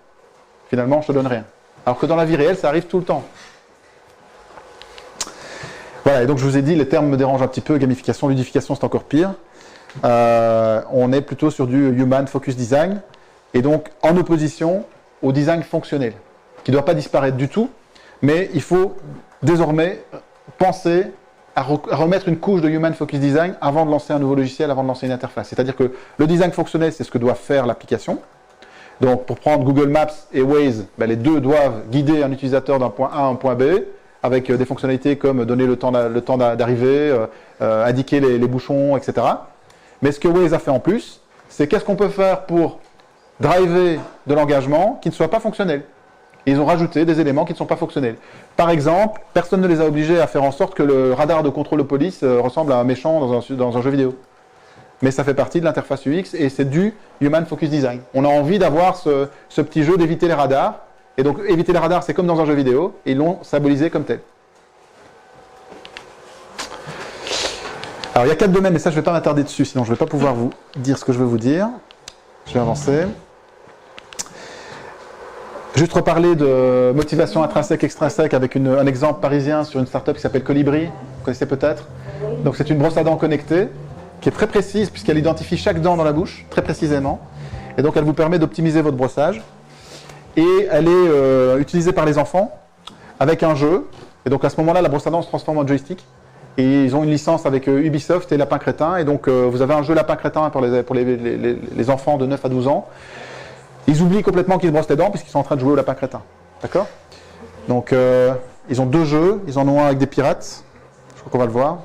Speaker 1: Finalement, je te donne rien. Alors que dans la vie réelle, ça arrive tout le temps. Voilà, et donc je vous ai dit, les termes me dérangent un petit peu. Gamification, ludification, c'est encore pire. On est plutôt sur du Human Focus Design, et donc en opposition au design fonctionnel, qui ne doit pas disparaître du tout, mais il faut désormais penser à remettre une couche de Human Focus Design avant de lancer un nouveau logiciel, avant de lancer une interface. C'est-à-dire que le design fonctionnel, c'est ce que doit faire l'application. Donc pour prendre Google Maps et Waze, les deux doivent guider un utilisateur d'un point A à un point B, avec des fonctionnalités comme donner le temps d'arriver, indiquer les bouchons, etc. Mais ce que Waze a fait en plus, c'est qu'est-ce qu'on peut faire pour driver de l'engagement qui ne soit pas fonctionnel. Et ils ont rajouté des éléments qui ne sont pas fonctionnels. Par exemple, personne ne les a obligés à faire en sorte que le radar de contrôle de police ressemble à un méchant dans un jeu vidéo. Mais ça fait partie de l'interface UX et c'est du Human Focus Design. On a envie d'avoir ce petit jeu d'éviter les radars. Et donc éviter les radars, c'est comme dans un jeu vidéo, et ils l'ont symbolisé comme tel. Alors il y a 4 domaines, mais ça je ne vais pas m'attarder dessus, sinon je ne vais pas pouvoir vous dire ce que je veux vous dire. Je vais avancer. Juste reparler de motivation intrinsèque, extrinsèque avec un exemple parisien sur une startup qui s'appelle Colibri, vous connaissez peut-être. Donc c'est une brosse à dents connectée qui est très précise puisqu'elle identifie chaque dent dans la bouche, très précisément. Et donc elle vous permet d'optimiser votre brossage. Et elle est utilisée par les enfants avec un jeu. Et donc à ce moment-là, la brosse à dents se transforme en joystick. Et ils ont une licence avec Ubisoft et Lapin Crétin. Et donc vous avez un jeu Lapin Crétin pour les enfants de 9 à 12 ans. Ils oublient complètement qu'ils se brossent les dents puisqu'ils sont en train de jouer au Lapin Crétin. D'accord ? Donc ils ont 2 jeux. Ils en ont un avec des pirates. Je crois qu'on va le voir.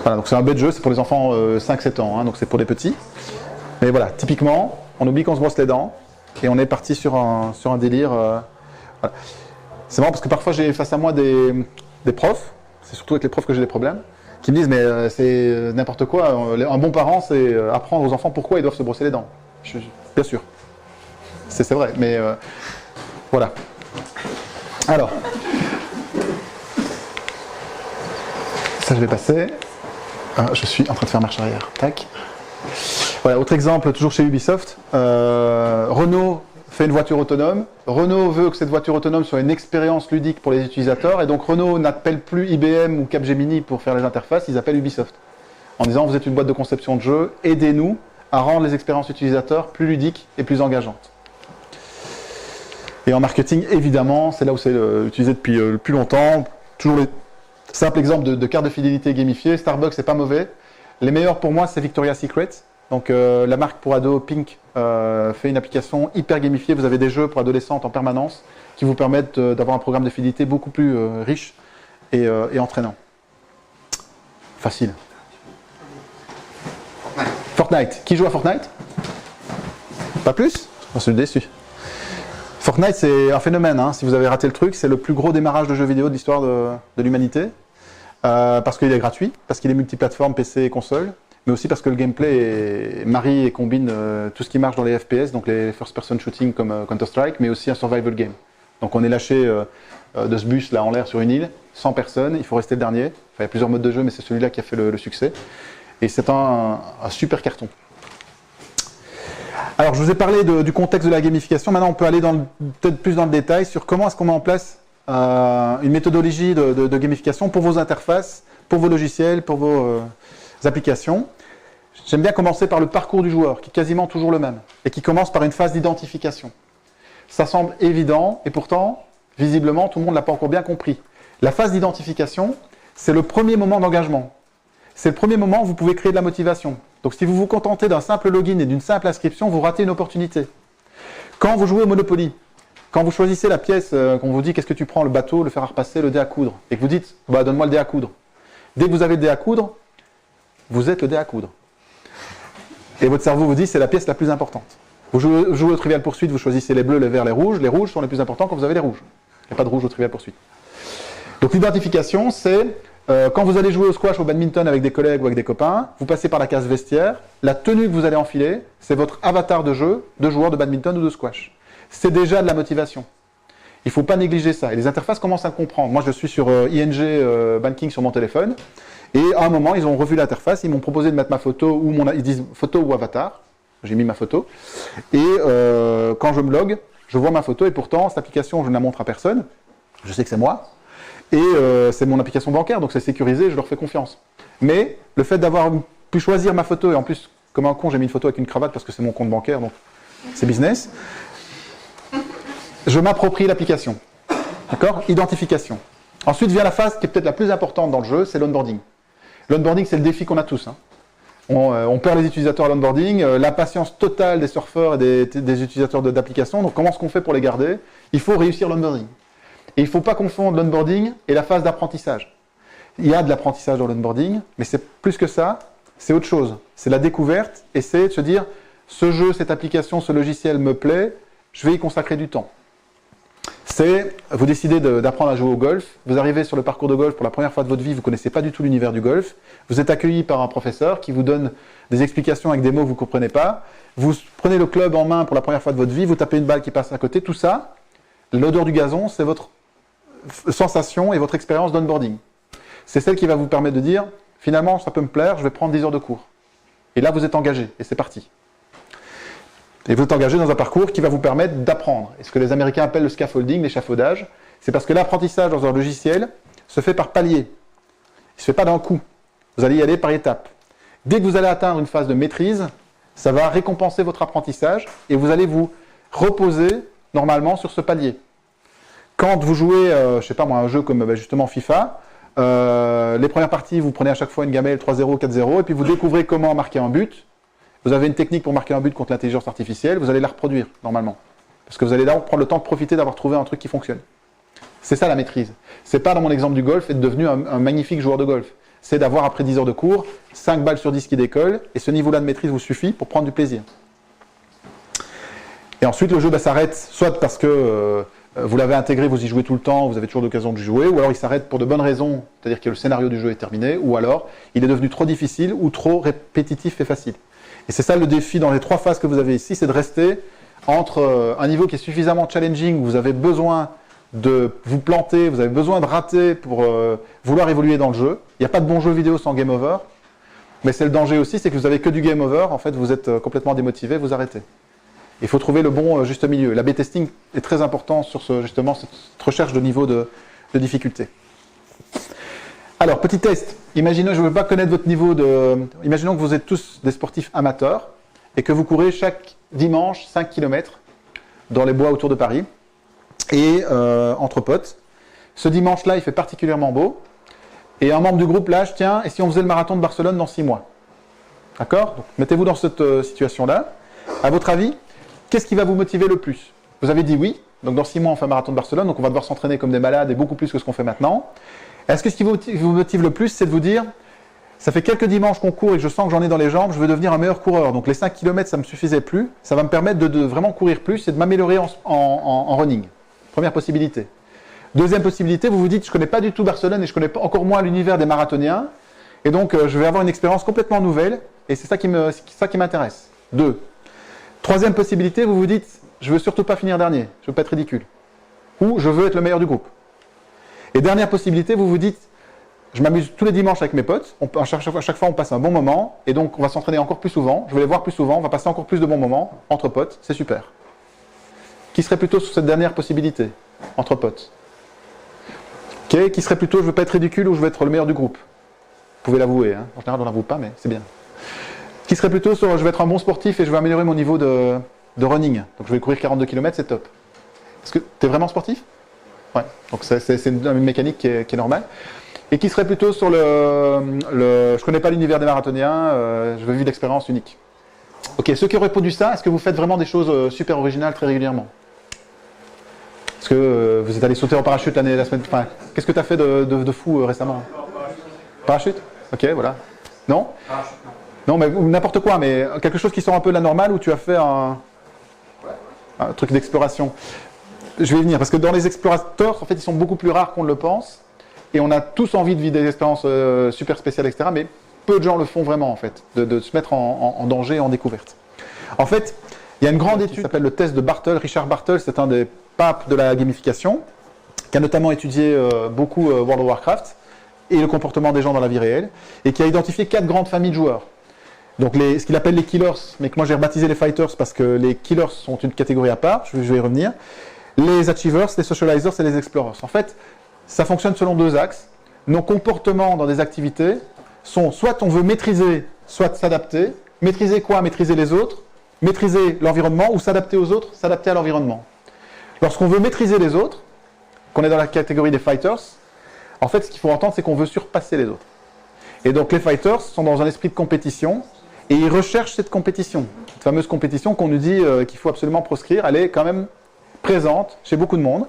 Speaker 1: Voilà, donc c'est un bête jeu. C'est pour les enfants 5-7 ans. Donc c'est pour les petits. Mais voilà, typiquement, on oublie qu'on se brosse les dents et on est parti sur un délire. Voilà. C'est marrant parce que parfois j'ai face à moi des profs, c'est surtout avec les profs que j'ai des problèmes, qui me disent mais c'est n'importe quoi, un bon parent c'est apprendre aux enfants pourquoi ils doivent se brosser les dents. Bien sûr, c'est vrai, mais voilà. Alors, ça je vais passer. Je suis en train de faire marche arrière. Tac. Voilà, autre exemple, toujours chez Ubisoft. Renault fait une voiture autonome. Renault veut que cette voiture autonome soit une expérience ludique pour les utilisateurs. Et donc Renault n'appelle plus IBM ou Capgemini pour faire les interfaces, ils appellent Ubisoft. En disant, vous êtes une boîte de conception de jeux, aidez-nous à rendre les expériences utilisateurs plus ludiques et plus engageantes. Et en marketing, évidemment, c'est là où c'est utilisé depuis le plus longtemps. Toujours le simple exemple de carte de fidélité gamifiée. Starbucks, c'est pas mauvais. Les meilleurs pour moi, c'est Victoria's Secret. Donc la marque pour ados Pink fait une application hyper gamifiée. Vous avez des jeux pour adolescentes en permanence qui vous permettent d'avoir un programme de fidélité beaucoup plus riche et entraînant. Facile. Fortnite. Qui joue à Fortnite? Pas plus? Je suis déçu. Fortnite, c'est un phénomène. Si vous avez raté le truc, c'est le plus gros démarrage de jeux vidéo de l'histoire de l'humanité. Parce qu'il est gratuit, parce qu'il est multiplateforme PC et console. Mais aussi parce que le gameplay marie et combine tout ce qui marche dans les FPS, donc les first-person shooting comme Counter-Strike, mais aussi un survival game. Donc on est lâché de ce bus là en l'air sur une île, 100 personnes, il faut rester le dernier. Enfin, il y a plusieurs modes de jeu, mais c'est celui-là qui a fait le succès. Et c'est un super carton. Alors je vous ai parlé du contexte de la gamification, maintenant on peut aller peut-être plus dans le détail sur comment est-ce qu'on met en place une méthodologie de gamification pour vos interfaces, pour vos logiciels, pour vos applications. J'aime bien commencer par le parcours du joueur, qui est quasiment toujours le même, et qui commence par une phase d'identification. Ça semble évident, et pourtant, visiblement, tout le monde ne l'a pas encore bien compris. La phase d'identification, c'est le premier moment d'engagement. C'est le premier moment où vous pouvez créer de la motivation. Donc si vous vous contentez d'un simple login et d'une simple inscription, vous ratez une opportunité. Quand vous jouez au Monopoly, quand vous choisissez la pièce, qu'on vous dit qu'est-ce que tu prends, le bateau, le fer à repasser, le dé à coudre, et que vous dites, donne-moi le dé à coudre. Dès que vous avez le dé à coudre, vous êtes le dé à coudre. Et votre cerveau vous dit c'est la pièce la plus importante. Vous jouez au Trivial Pursuit, vous choisissez les bleus, les verts, les rouges. Les rouges sont les plus importants quand vous avez les rouges. Il n'y a pas de rouge au Trivial Pursuit. Donc l'identification, c'est quand vous allez jouer au squash, au badminton avec des collègues ou avec des copains, vous passez par la case vestiaire, la tenue que vous allez enfiler, c'est votre avatar de jeu de joueur de badminton ou de squash. C'est déjà de la motivation. Il ne faut pas négliger ça. Et les interfaces commencent à le comprendre. Moi, je suis sur ING Banking sur mon téléphone. Et à un moment, ils ont revu l'interface. Ils m'ont proposé de mettre ma photo ou ils disent photo ou avatar. J'ai mis ma photo. Et quand je me log, je vois ma photo. Et pourtant, cette application, je ne la montre à personne. Je sais que c'est moi. Et c'est mon application bancaire. Donc, c'est sécurisé. Je leur fais confiance. Mais le fait d'avoir pu choisir ma photo, et en plus, comme un con, j'ai mis une photo avec une cravate parce que c'est mon compte bancaire. Donc, c'est business. Je m'approprie l'application. D'accord ? Identification. Ensuite vient la phase qui est peut-être la plus importante dans le jeu, c'est l'onboarding. L'onboarding, c'est le défi qu'on a tous. Hein. On perd les utilisateurs à l'onboarding, l'impatience totale des surfeurs et des utilisateurs d'applications. Donc comment est-ce qu'on fait pour les garder ? Il faut réussir l'onboarding. Et il ne faut pas confondre l'onboarding et la phase d'apprentissage. Il y a de l'apprentissage dans l'onboarding, mais c'est plus que ça, c'est autre chose. C'est la découverte et c'est de se dire, ce jeu, cette application, ce logiciel me plaît, je vais y consacrer du temps. C'est, vous décidez d'apprendre à jouer au golf, vous arrivez sur le parcours de golf pour la première fois de votre vie, vous ne connaissez pas du tout l'univers du golf, vous êtes accueilli par un professeur qui vous donne des explications avec des mots que vous ne comprenez pas, vous prenez le club en main pour la première fois de votre vie, vous tapez une balle qui passe à côté, tout ça, l'odeur du gazon, c'est votre sensation et votre expérience d'onboarding. C'est celle qui va vous permettre de dire, finalement, ça peut me plaire, je vais prendre 10 heures de cours. Et là, vous êtes engagé, et c'est parti. Et vous êtes engagé dans un parcours qui va vous permettre d'apprendre. Et ce que les Américains appellent le scaffolding, l'échafaudage, c'est parce que l'apprentissage dans un logiciel se fait par palier. Il ne se fait pas d'un coup. Vous allez y aller par étapes. Dès que vous allez atteindre une phase de maîtrise, ça va récompenser votre apprentissage et vous allez vous reposer normalement sur ce palier. Quand vous jouez, je ne sais pas moi, un jeu comme justement FIFA, les premières parties, vous prenez à chaque fois une gamelle 3-0, 4-0, et puis vous découvrez comment marquer un but. Vous avez une technique pour marquer un but contre l'intelligence artificielle, vous allez la reproduire, normalement. Parce que vous allez là prendre le temps de profiter d'avoir trouvé un truc qui fonctionne. C'est ça la maîtrise. C'est pas dans mon exemple du golf, être devenu un magnifique joueur de golf. C'est d'avoir, après 10 heures de cours, 5 balles sur 10 qui décollent, et ce niveau-là de maîtrise vous suffit pour prendre du plaisir. Et ensuite, le jeu s'arrête, soit parce que vous l'avez intégré, vous y jouez tout le temps, vous avez toujours l'occasion de jouer, ou alors il s'arrête pour de bonnes raisons, c'est-à-dire que le scénario du jeu est terminé, ou alors il est devenu trop difficile ou trop répétitif et facile. Et c'est ça le défi dans les 3 phases que vous avez ici, c'est de rester entre un niveau qui est suffisamment challenging, où vous avez besoin de vous planter, vous avez besoin de rater pour vouloir évoluer dans le jeu. Il n'y a pas de bon jeu vidéo sans game over, mais c'est le danger aussi, c'est que vous n'avez que du game over, en fait vous êtes complètement démotivé, vous arrêtez. Il faut trouver le bon juste milieu. L'A/B testing est très important sur justement cette recherche de niveau de difficulté. Alors, petit test. Imaginons, je ne veux pas connaître votre niveau de... Imaginons que vous êtes tous des sportifs amateurs et que vous courez chaque dimanche 5 km dans les bois autour de Paris et entre potes. Ce dimanche-là, il fait particulièrement beau et un membre du groupe lâche, tiens, et si on faisait le marathon de Barcelone dans 6 mois? D'accord? Donc, mettez-vous dans cette situation-là. À votre avis, qu'est-ce qui va vous motiver le plus? Vous avez dit oui, donc dans 6 mois, on fait un marathon de Barcelone, donc on va devoir s'entraîner comme des malades et beaucoup plus que ce qu'on fait maintenant. Est-ce que ce qui vous motive le plus, c'est de vous dire, ça fait quelques dimanches qu'on court et que je sens que j'en ai dans les jambes, je veux devenir un meilleur coureur. Donc les 5 km, ça ne me suffisait plus. Ça va me permettre de vraiment courir plus et de m'améliorer en running. Première possibilité. Deuxième possibilité, vous vous dites, je ne connais pas du tout Barcelone et je ne connais pas encore moins l'univers des marathoniens. Et donc, je vais avoir une expérience complètement nouvelle et c'est ça qui m'intéresse. 2. Troisième possibilité, vous vous dites, je ne veux surtout pas finir dernier, je ne veux pas être ridicule. Ou je veux être le meilleur du groupe. Et dernière possibilité, vous vous dites, je m'amuse tous les dimanches avec mes potes, à chaque fois on passe un bon moment, et donc on va s'entraîner encore plus souvent, je vais les voir plus souvent, on va passer encore plus de bons moments, entre potes, c'est super. Qui serait plutôt sur cette dernière possibilité, entre potes? Okay. Qui serait plutôt, je veux pas être ridicule ou je veux être le meilleur du groupe? Vous pouvez l'avouer, hein. En général on l'avoue pas, mais c'est bien. Qui serait plutôt sur, je vais être un bon sportif et je vais améliorer mon niveau de running, donc je vais courir 42 km, c'est top. Est-ce que tu es vraiment sportif? Ouais, donc c'est une mécanique qui est normale. Et qui serait plutôt sur je connais pas l'univers des marathoniens, je veux vivre l'expérience unique. Ok, ceux qui auraient répondu ça, est-ce que vous faites vraiment des choses super originales très régulièrement? Est-ce que vous êtes allé sauter en parachute la semaine... Enfin, qu'est-ce que tu as fait de fou récemment? Parachute? Ok, voilà. Non? Non, mais n'importe quoi, mais quelque chose qui sort un peu de la normale où tu as fait un truc d'exploration. je vais y venir, parce que dans les explorateurs, en fait, ils sont beaucoup plus rares qu'on ne le pense, et on a tous envie de vivre des expériences super spéciales, etc., mais peu de gens le font vraiment, en fait, de se mettre en danger, en découverte. En fait, il y a une grande étude qui s'appelle le test de Bartle. Richard Bartle, c'est un des papes de la gamification, qui a notamment étudié beaucoup World of Warcraft et le comportement des gens dans la vie réelle, et qui a identifié 4 grandes familles de joueurs. Donc ce qu'il appelle les killers, mais que moi j'ai rebaptisé les fighters parce que les killers sont une catégorie à part, je vais y revenir. Les achievers, les socializers et les explorers. En fait, ça fonctionne selon 2 axes. Nos comportements dans des activités sont soit on veut maîtriser, soit s'adapter. Maîtriser quoi? Maîtriser les autres, maîtriser l'environnement, ou s'adapter aux autres, s'adapter à l'environnement. Lorsqu'on veut maîtriser les autres, qu'on est dans la catégorie des fighters, en fait ce qu'il faut entendre c'est qu'on veut surpasser les autres. Et donc les fighters sont dans un esprit de compétition, et ils recherchent cette compétition. Cette fameuse compétition qu'on nous dit qu'il faut absolument proscrire, elle est quand même présente chez beaucoup de monde.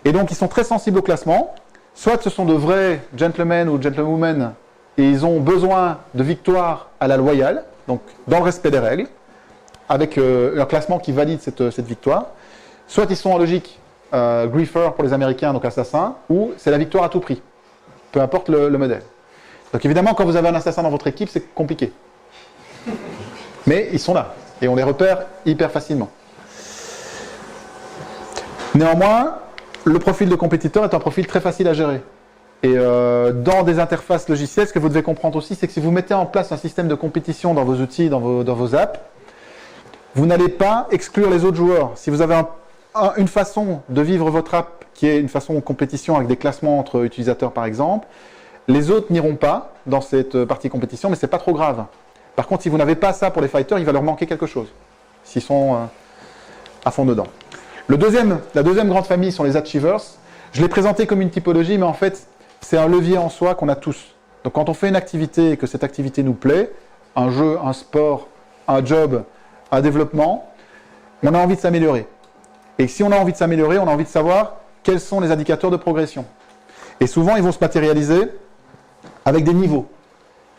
Speaker 1: Et donc ils sont très sensibles au classement. Soit ce sont de vrais gentlemen ou gentlewomen et ils ont besoin de victoire à la loyale, donc dans le respect des règles, avec un classement qui valide cette victoire. Soit ils sont en logique griefer pour les Américains, donc assassin, ou c'est la victoire à tout prix, peu importe le modèle. Donc évidemment, quand vous avez un assassin dans votre équipe, c'est compliqué. Mais ils sont là, et on les repère hyper facilement. Néanmoins, le profil de compétiteur est un profil très facile à gérer. Et dans des interfaces logicielles, ce que vous devez comprendre aussi, c'est que si vous mettez en place un système de compétition dans vos outils, dans vos apps, vous n'allez pas exclure les autres joueurs. Si vous avez une façon de vivre votre app qui est une façon de compétition avec des classements entre utilisateurs par exemple, les autres n'iront pas dans cette partie compétition, mais ce n'est pas trop grave. Par contre, si vous n'avez pas ça pour les fighters, il va leur manquer quelque chose, s'ils sont à fond dedans. La deuxième grande famille sont les achievers. Je l'ai présenté comme une typologie, mais en fait, c'est un levier en soi qu'on a tous. Donc quand on fait une activité et que cette activité nous plaît, un jeu, un sport, un job, un développement, on a envie de s'améliorer. Et si on a envie de s'améliorer, on a envie de savoir quels sont les indicateurs de progression. Et souvent, ils vont se matérialiser avec des niveaux.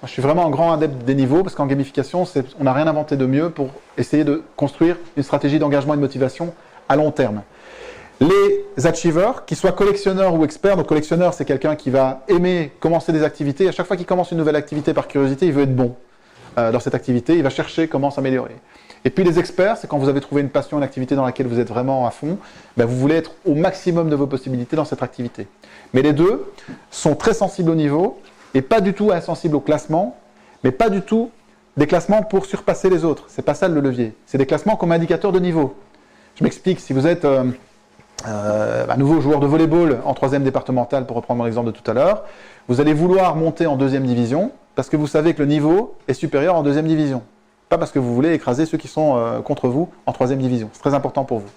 Speaker 1: Moi, je suis vraiment un grand adepte des niveaux, parce qu'en gamification, on n'a rien inventé de mieux pour essayer de construire une stratégie d'engagement et de motivation à long terme. Les achievers, qu'ils soient collectionneurs ou experts, donc collectionneur, c'est quelqu'un qui va aimer commencer des activités. À chaque fois qu'il commence une nouvelle activité par curiosité, il veut être bon dans cette activité, il va chercher comment s'améliorer. Et puis les experts, c'est quand vous avez trouvé une passion, une activité dans laquelle vous êtes vraiment à fond, ben vous voulez être au maximum de vos possibilités dans cette activité. Mais les deux sont très sensibles au niveau, et pas du tout insensibles au classement, mais pas du tout des classements pour surpasser les autres. C'est pas ça le levier. C'est des classements comme indicateur de niveau. Je m'explique, si vous êtes un nouveau joueur de volleyball en 3e départemental, pour reprendre mon exemple de tout à l'heure, vous allez vouloir monter en 2e division, parce que vous savez que le niveau est supérieur en 2e division. Pas parce que vous voulez écraser ceux qui sont contre vous en 3e division. C'est très important pour vous.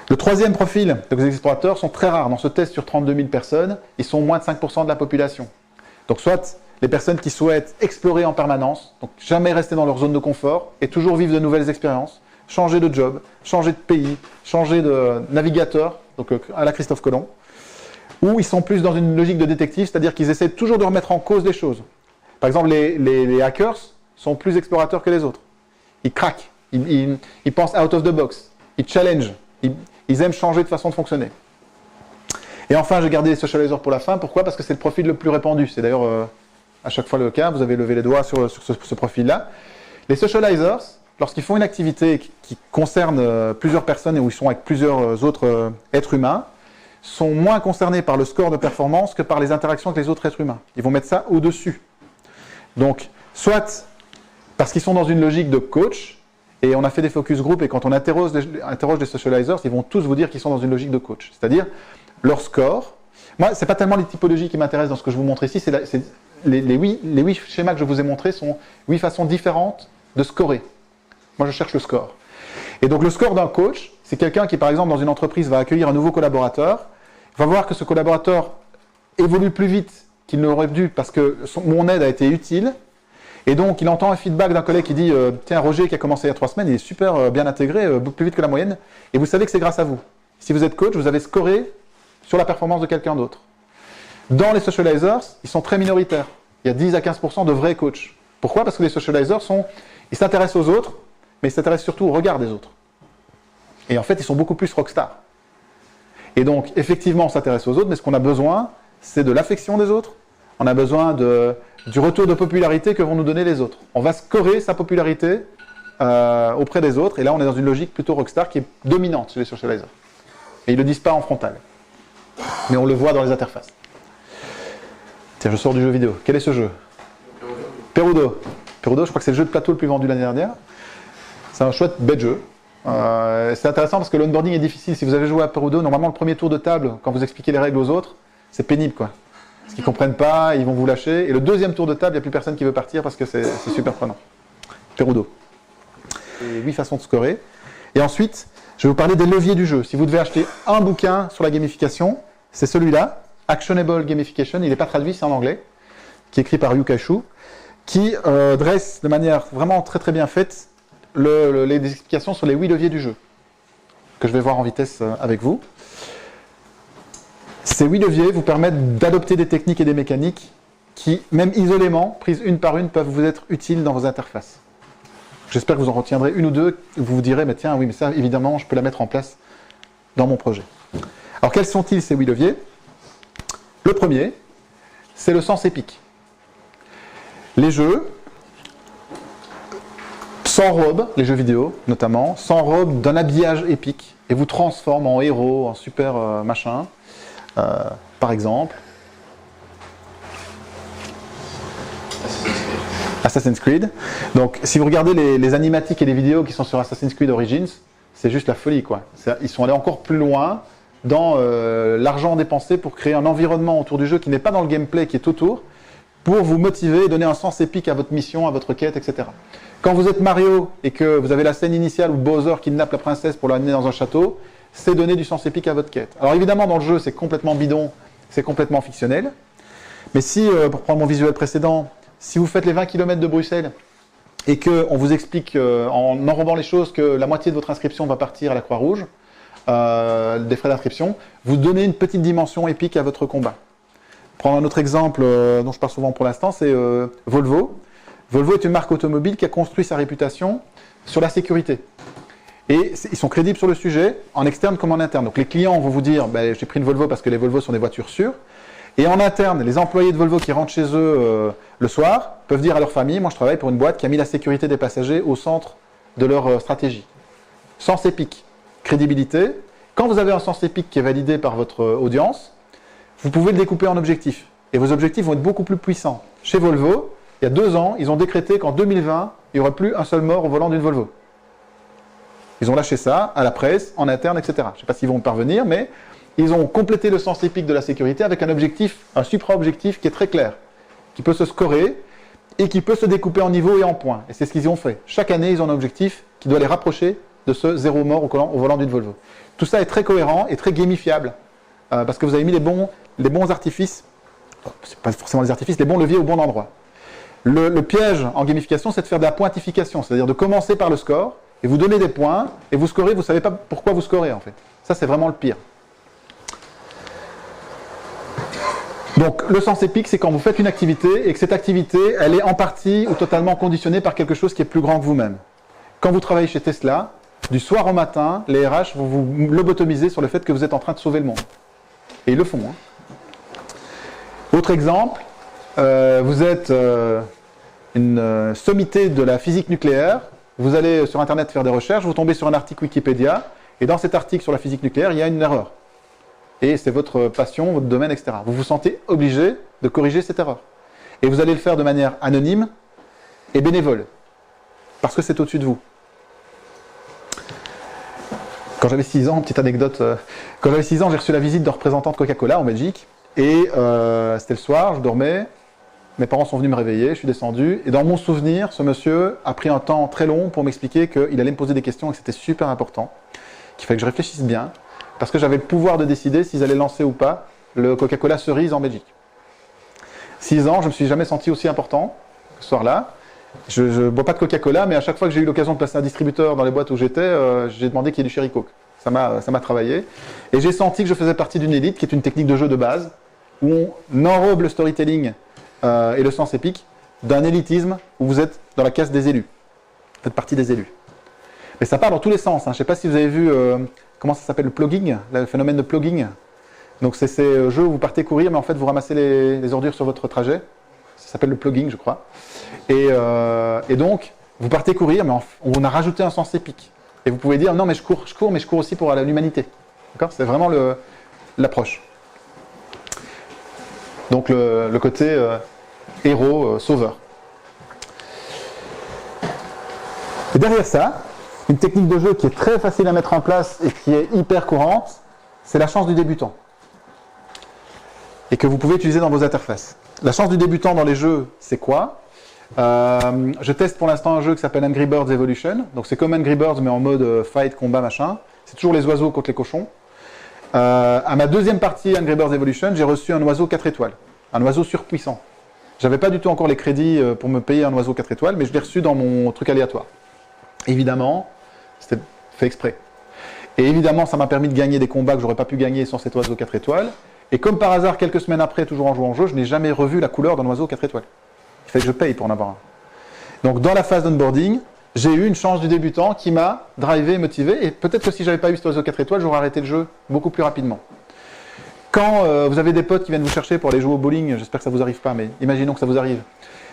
Speaker 1: Le 3e profil des explorateurs sont très rares. Dans ce test sur 32 000 personnes, ils sont moins de 5% de la population. Donc soit les personnes qui souhaitent explorer en permanence, donc jamais rester dans leur zone de confort et toujours vivre de nouvelles expériences, changer de job, changer de pays, changer de navigateur, donc à la Christophe Colomb, ou ils sont plus dans une logique de détective, c'est-à-dire qu'ils essaient toujours de remettre en cause les choses. Par exemple, les hackers sont plus explorateurs que les autres. Ils craquent, ils pensent out of the box, ils challenge, ils aiment changer de façon de fonctionner. Et enfin, j'ai gardé les socializers pour la fin. Pourquoi? Parce que c'est le profil le plus répandu. C'est d'ailleurs à chaque fois le cas, vous avez levé les doigts sur ce profil-là. Les socializers, lorsqu'ils font une activité qui concerne plusieurs personnes et où ils sont avec plusieurs autres êtres humains, sont moins concernés par le score de performance que par les interactions avec les autres êtres humains. Ils vont mettre ça au-dessus. Donc, soit parce qu'ils sont dans une logique de coach, et on a fait des focus group, et quand on interroge les socializers, ils vont tous vous dire qu'ils sont dans une logique de coach. C'est-à-dire, leur score... Moi, ce n'est pas tellement les typologies qui m'intéressent dans ce que je vous montre ici, les 8 schémas que je vous ai montrés sont 8 façons différentes de scorer. Moi, je cherche le score. Et donc, le score d'un coach, c'est quelqu'un qui, par exemple, dans une entreprise, va accueillir un nouveau collaborateur, va voir que ce collaborateur évolue plus vite qu'il n'aurait dû parce que mon aide a été utile. Et donc, il entend un feedback d'un collègue qui dit « Tiens, Roger, qui a commencé il y a 3 semaines, il est super bien intégré, beaucoup plus vite que la moyenne. » Et vous savez que c'est grâce à vous. Si vous êtes coach, vous avez scoré sur la performance de quelqu'un d'autre. Dans les socializers, ils sont très minoritaires. Il y a 10 à 15% de vrais coachs. Pourquoi? Parce que les socializers ils s'intéressent aux autres, mais ils s'intéressent surtout au regard des autres. Et en fait, ils sont beaucoup plus rockstar. Et donc, effectivement, on s'intéresse aux autres, mais ce qu'on a besoin, c'est de l'affection des autres. On a besoin du retour de popularité que vont nous donner les autres. On va scorer sa popularité auprès des autres, et là, on est dans une logique plutôt rockstar qui est dominante chez les socializers. Et ils ne le disent pas en frontal, mais on le voit dans les interfaces. Tiens, je sors du jeu vidéo. Quel est ce jeu? Perudo. Perudo, je crois que c'est le jeu de plateau le plus vendu l'année dernière. C'est un chouette bête jeu. C'est intéressant parce que l'onboarding est difficile. Si vous avez joué à Perudo, normalement le premier tour de table, quand vous expliquez les règles aux autres, c'est pénible, quoi. Parce qu'ils ne comprennent pas, ils vont vous lâcher. Et le deuxième tour de table, il n'y a plus personne qui veut partir parce que c'est super prenant. Perudo. Et 8 façons de scorer. Et ensuite, je vais vous parler des leviers du jeu. Si vous devez acheter un bouquin sur la gamification, c'est celui-là, Actionable Gamification. Il n'est pas traduit, c'est en anglais, qui est écrit par Yuka Shu, qui dresse de manière vraiment très très bien faite les explications sur les 8 leviers du jeu, que je vais voir en vitesse avec vous. Ces 8 leviers vous permettent d'adopter des techniques et des mécaniques qui, même isolément, prises une par une, peuvent vous être utiles dans vos interfaces. J'espère que vous en retiendrez une ou deux, vous vous direz, mais tiens, oui, mais ça, évidemment, je peux la mettre en place dans mon projet. Alors, quels sont-ils ces 8 leviers? Le premier, c'est le sens épique. Les jeux s'enrobent, les jeux vidéo notamment, s'enrobent d'un habillage épique et vous transforment en héros, en super machin. Par exemple, Assassin's Creed. Donc, si vous regardez les animatiques et les vidéos qui sont sur Assassin's Creed Origins, c'est juste la folie, quoi. Ils sont allés encore plus loin dans l'argent dépensé pour créer un environnement autour du jeu qui n'est pas dans le gameplay, qui est autour, pour vous motiver et donner un sens épique à votre mission, à votre quête, etc. Quand vous êtes Mario et que vous avez la scène initiale où Bowser kidnappe la princesse pour l'amener dans un château, c'est donner du sens épique à votre quête. Alors évidemment, dans le jeu, c'est complètement bidon, c'est complètement fictionnel. Mais si, pour prendre mon visuel précédent, si vous faites les 20 km de Bruxelles et qu'on vous explique en enrobant les choses que la moitié de votre inscription va partir à la Croix-Rouge, des frais d'inscription, vous donnez une petite dimension épique à votre combat. Prendre un autre exemple dont je parle souvent pour l'instant, c'est Volvo. Volvo est une marque automobile qui a construit sa réputation sur la sécurité. Et ils sont crédibles sur le sujet, en externe comme en interne. Donc les clients vont vous dire, ben, j'ai pris une Volvo parce que les Volvo sont des voitures sûres. Et en interne, les employés de Volvo qui rentrent chez eux le soir peuvent dire à leur famille, moi je travaille pour une boîte qui a mis la sécurité des passagers au centre de leur stratégie. Sens épique, crédibilité. Quand vous avez un sens épique qui est validé par votre audience, vous pouvez le découper en objectifs. Et vos objectifs vont être beaucoup plus puissants. Chez Volvo, il y a 2 ans, ils ont décrété qu'en 2020, il n'y aurait plus un seul mort au volant d'une Volvo. Ils ont lâché ça à la presse, en interne, etc. Je ne sais pas s'ils vont parvenir, mais ils ont complété le sens épique de la sécurité avec un objectif, un supra-objectif qui est très clair, qui peut se scorer et qui peut se découper en niveaux et en points. Et c'est ce qu'ils ont fait. Chaque année, ils ont un objectif qui doit les rapprocher de ce 0 mort au volant d'une Volvo. Tout ça est très cohérent et très gamifiable, parce que vous avez mis les bons artifices, c'est pas forcément les artifices, les bons leviers au bon endroit. Le piège en gamification, c'est de faire de la pointification, c'est-à-dire de commencer par le score, et vous donnez des points, et vous scorez, vous ne savez pas pourquoi vous scorez en fait. Ça, c'est vraiment le pire. Donc, le sens épique, c'est quand vous faites une activité, et que cette activité, elle est en partie ou totalement conditionnée par quelque chose qui est plus grand que vous-même. Quand vous travaillez chez Tesla, du soir au matin, les RH vont vous lobotomiser sur le fait que vous êtes en train de sauver le monde. Et ils le font. Autre exemple, vous êtes une sommité de la physique nucléaire, vous allez sur Internet faire des recherches, vous tombez sur un article Wikipédia, et dans cet article sur la physique nucléaire, il y a une erreur. Et c'est votre passion, votre domaine, etc. Vous vous sentez obligé de corriger cette erreur. Et vous allez le faire de manière anonyme et bénévole, parce que c'est au-dessus de vous. Quand j'avais 6 ans, petite anecdote, quand j'avais 6 ans, j'ai reçu la visite de représentants de Coca-Cola en Belgique, et c'était le soir, je dormais, mes parents sont venus me réveiller, je suis descendu, et dans mon souvenir, ce monsieur a pris un temps très long pour m'expliquer qu'il allait me poser des questions et que c'était super important, qu'il fallait que je réfléchisse bien, parce que j'avais le pouvoir de décider s'ils allaient lancer ou pas le Coca-Cola cerise en Belgique. 6 ans, je ne me suis jamais senti aussi important ce soir-là. Je ne bois pas de Coca-Cola, mais à chaque fois que j'ai eu l'occasion de passer un distributeur dans les boîtes où j'étais, j'ai demandé qu'il y ait du Cherry Coke. Ça m'a travaillé. Et j'ai senti que je faisais partie d'une élite, qui est une technique de jeu de base, où on enrobe le storytelling et le sens épique d'un élitisme où vous êtes dans la caste des élus. Vous faites partie des élus. Mais ça part dans tous les sens. Je ne sais pas si vous avez vu comment ça s'appelle, le plugging, le phénomène de plugging. Donc c'est ces jeux où vous partez courir, mais en fait vous ramassez les ordures sur votre trajet. Ça s'appelle le plugging, je crois. Et donc, vous partez courir, mais on a rajouté un sens épique. Et vous pouvez dire, non mais je cours, mais je cours aussi pour l'humanité. D'accord ? C'est vraiment l'approche. Donc le côté héros, sauveur. Et derrière ça, une technique de jeu qui est très facile à mettre en place et qui est hyper courante, c'est la chance du débutant. Et que vous pouvez utiliser dans vos interfaces. La chance du débutant dans les jeux, c'est quoi ? Je teste pour l'instant un jeu qui s'appelle Angry Birds Evolution. Donc c'est comme Angry Birds mais en mode fight, combat, machin. C'est toujours les oiseaux contre les cochons. À ma deuxième partie Angry Birds Evolution, j'ai reçu un oiseau 4 étoiles. Un oiseau surpuissant. J'avais pas du tout encore les crédits pour me payer un oiseau 4 étoiles, mais je l'ai reçu dans mon truc aléatoire. Évidemment, c'était fait exprès. Et évidemment, ça m'a permis de gagner des combats que j'aurais pas pu gagner sans cet oiseau 4 étoiles. Et comme par hasard, quelques semaines après, toujours en jouant au jeu, je n'ai jamais revu la couleur d'un oiseau 4 étoiles. Il fallait que je paye pour en avoir un. Donc dans la phase d'onboarding, j'ai eu une chance du débutant qui m'a drivé, motivé, et peut-être que si j'avais pas eu cet oiseau 4 étoiles, j'aurais arrêté le jeu beaucoup plus rapidement. Quand vous avez des potes qui viennent vous chercher pour aller jouer au bowling, j'espère que ça vous arrive pas, mais imaginons que ça vous arrive.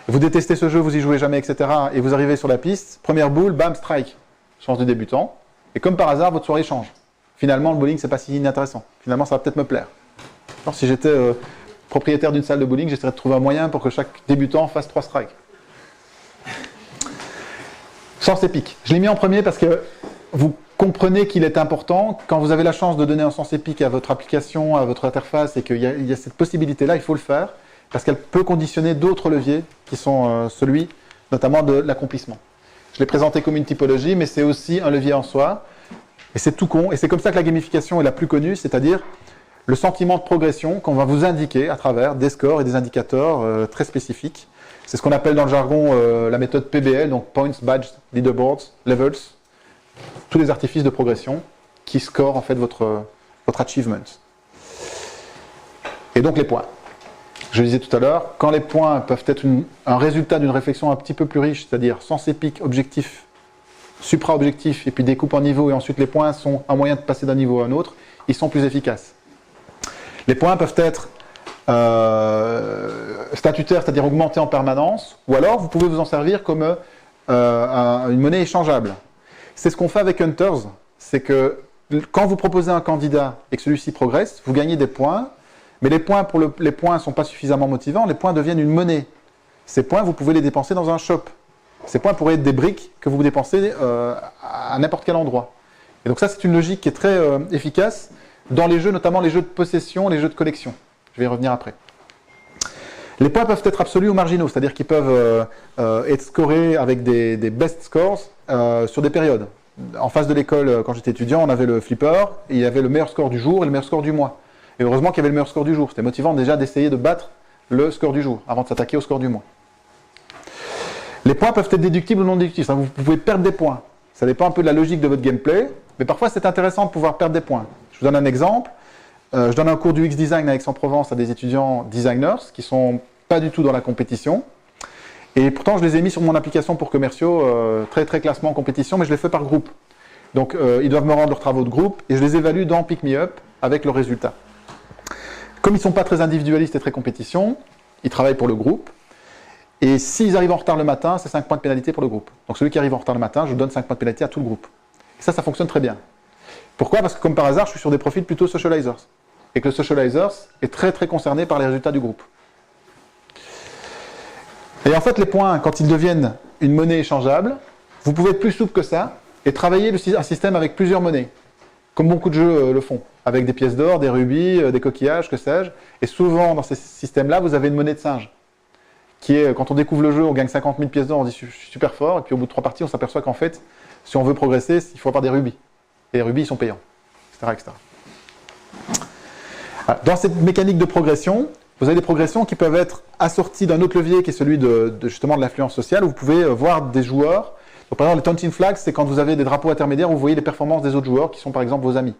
Speaker 1: Vous détestez ce jeu, vous y jouez jamais, etc. Et vous arrivez sur la piste, première boule, bam, strike. Chance du débutant. Et comme par hasard, votre soirée change. Finalement, le bowling, c'est pas si inintéressant. Finalement, ça va peut-être me plaire. Alors, si j'étais propriétaire d'une salle de bowling, j'essaierais de trouver un moyen pour que chaque débutant fasse 3 strikes. Sens épique. Je l'ai mis en premier parce que vous comprenez qu'il est important. Quand vous avez la chance de donner un sens épique à votre application, à votre interface, et qu'il y a cette possibilité-là, il faut le faire. Parce qu'elle peut conditionner d'autres leviers qui sont celui notamment de l'accomplissement. Je l'ai présenté comme une typologie, mais c'est aussi un levier en soi. Et c'est tout con. Et c'est comme ça que la gamification est la plus connue, c'est-à-dire le sentiment de progression qu'on va vous indiquer à travers des scores et des indicateurs très spécifiques. C'est ce qu'on appelle dans le jargon la méthode PBL, donc Points, Badges, Leaderboards, Levels. Tous les artifices de progression qui scorent en fait votre achievement. Et donc les points. Je le disais tout à l'heure, quand les points peuvent être un résultat d'une réflexion un petit peu plus riche, c'est-à-dire sens épique, objectif, supra-objectif, et puis découpe en niveaux, et ensuite les points sont un moyen de passer d'un niveau à un autre, ils sont plus efficaces. Les points peuvent être statutaires, c'est-à-dire augmentés en permanence, ou alors vous pouvez vous en servir comme une monnaie échangeable. C'est ce qu'on fait avec Hunters, c'est que quand vous proposez un candidat et que celui-ci progresse, vous gagnez des points. Mais les points ne sont pas suffisamment motivants, les points deviennent une monnaie. Ces points, vous pouvez les dépenser dans un shop. Ces points pourraient être des briques que vous dépensez à n'importe quel endroit. Et donc ça, c'est une logique qui est très efficace dans les jeux, notamment les jeux de possession, les jeux de collection. Je vais y revenir après. Les points peuvent être absolus ou marginaux, c'est-à-dire qu'ils peuvent être scorés avec des best scores sur des périodes. En face de l'école, quand j'étais étudiant, on avait le flipper, et il y avait le meilleur score du jour et le meilleur score du mois. Et heureusement qu'il y avait le meilleur score du jour. C'était motivant déjà d'essayer de battre le score du jour avant de s'attaquer au score du mois. Les points peuvent être déductibles ou non déductibles. Vous pouvez perdre des points. Ça dépend un peu de la logique de votre gameplay, mais parfois c'est intéressant de pouvoir perdre des points. Je vous donne un exemple. Je donne un cours du X-Design à Aix-en-Provence à des étudiants designers qui ne sont pas du tout dans la compétition. Et pourtant, je les ai mis sur mon application pour commerciaux, très très classement en compétition, mais je les fais par groupe. Donc, ils doivent me rendre leurs travaux de groupe et je les évalue dans Pick Me Up avec leurs résultats. Comme ils ne sont pas très individualistes et très compétition, ils travaillent pour le groupe. Et s'ils arrivent en retard le matin, c'est 5 points de pénalité pour le groupe. Donc celui qui arrive en retard le matin, je donne 5 points de pénalité à tout le groupe. Et ça fonctionne très bien. Pourquoi ? Parce que comme par hasard, je suis sur des profils plutôt socializers. Et que le socializers est très très concerné par les résultats du groupe. Et en fait, les points, quand ils deviennent une monnaie échangeable, vous pouvez être plus souple que ça et travailler un système avec plusieurs monnaies. Comme beaucoup de jeux le font, avec des pièces d'or, des rubis, des coquillages, que sais-je. Et souvent, dans ces systèmes-là, vous avez une monnaie de singe. Qui est, quand on découvre le jeu, on gagne 50 000 pièces d'or, on dit je suis super fort. Et puis au bout de 3 parties, on s'aperçoit qu'en fait, si on veut progresser, il faut avoir des rubis. Et les rubis, ils sont payants, etc. etc. Voilà. Dans cette mécanique de progression, vous avez des progressions qui peuvent être assorties d'un autre levier qui est celui justement de l'influence sociale, où vous pouvez voir des joueurs. Donc, par exemple, les taunting flags, c'est quand vous avez des drapeaux intermédiaires où vous voyez les performances des autres joueurs qui sont par exemple vos amis.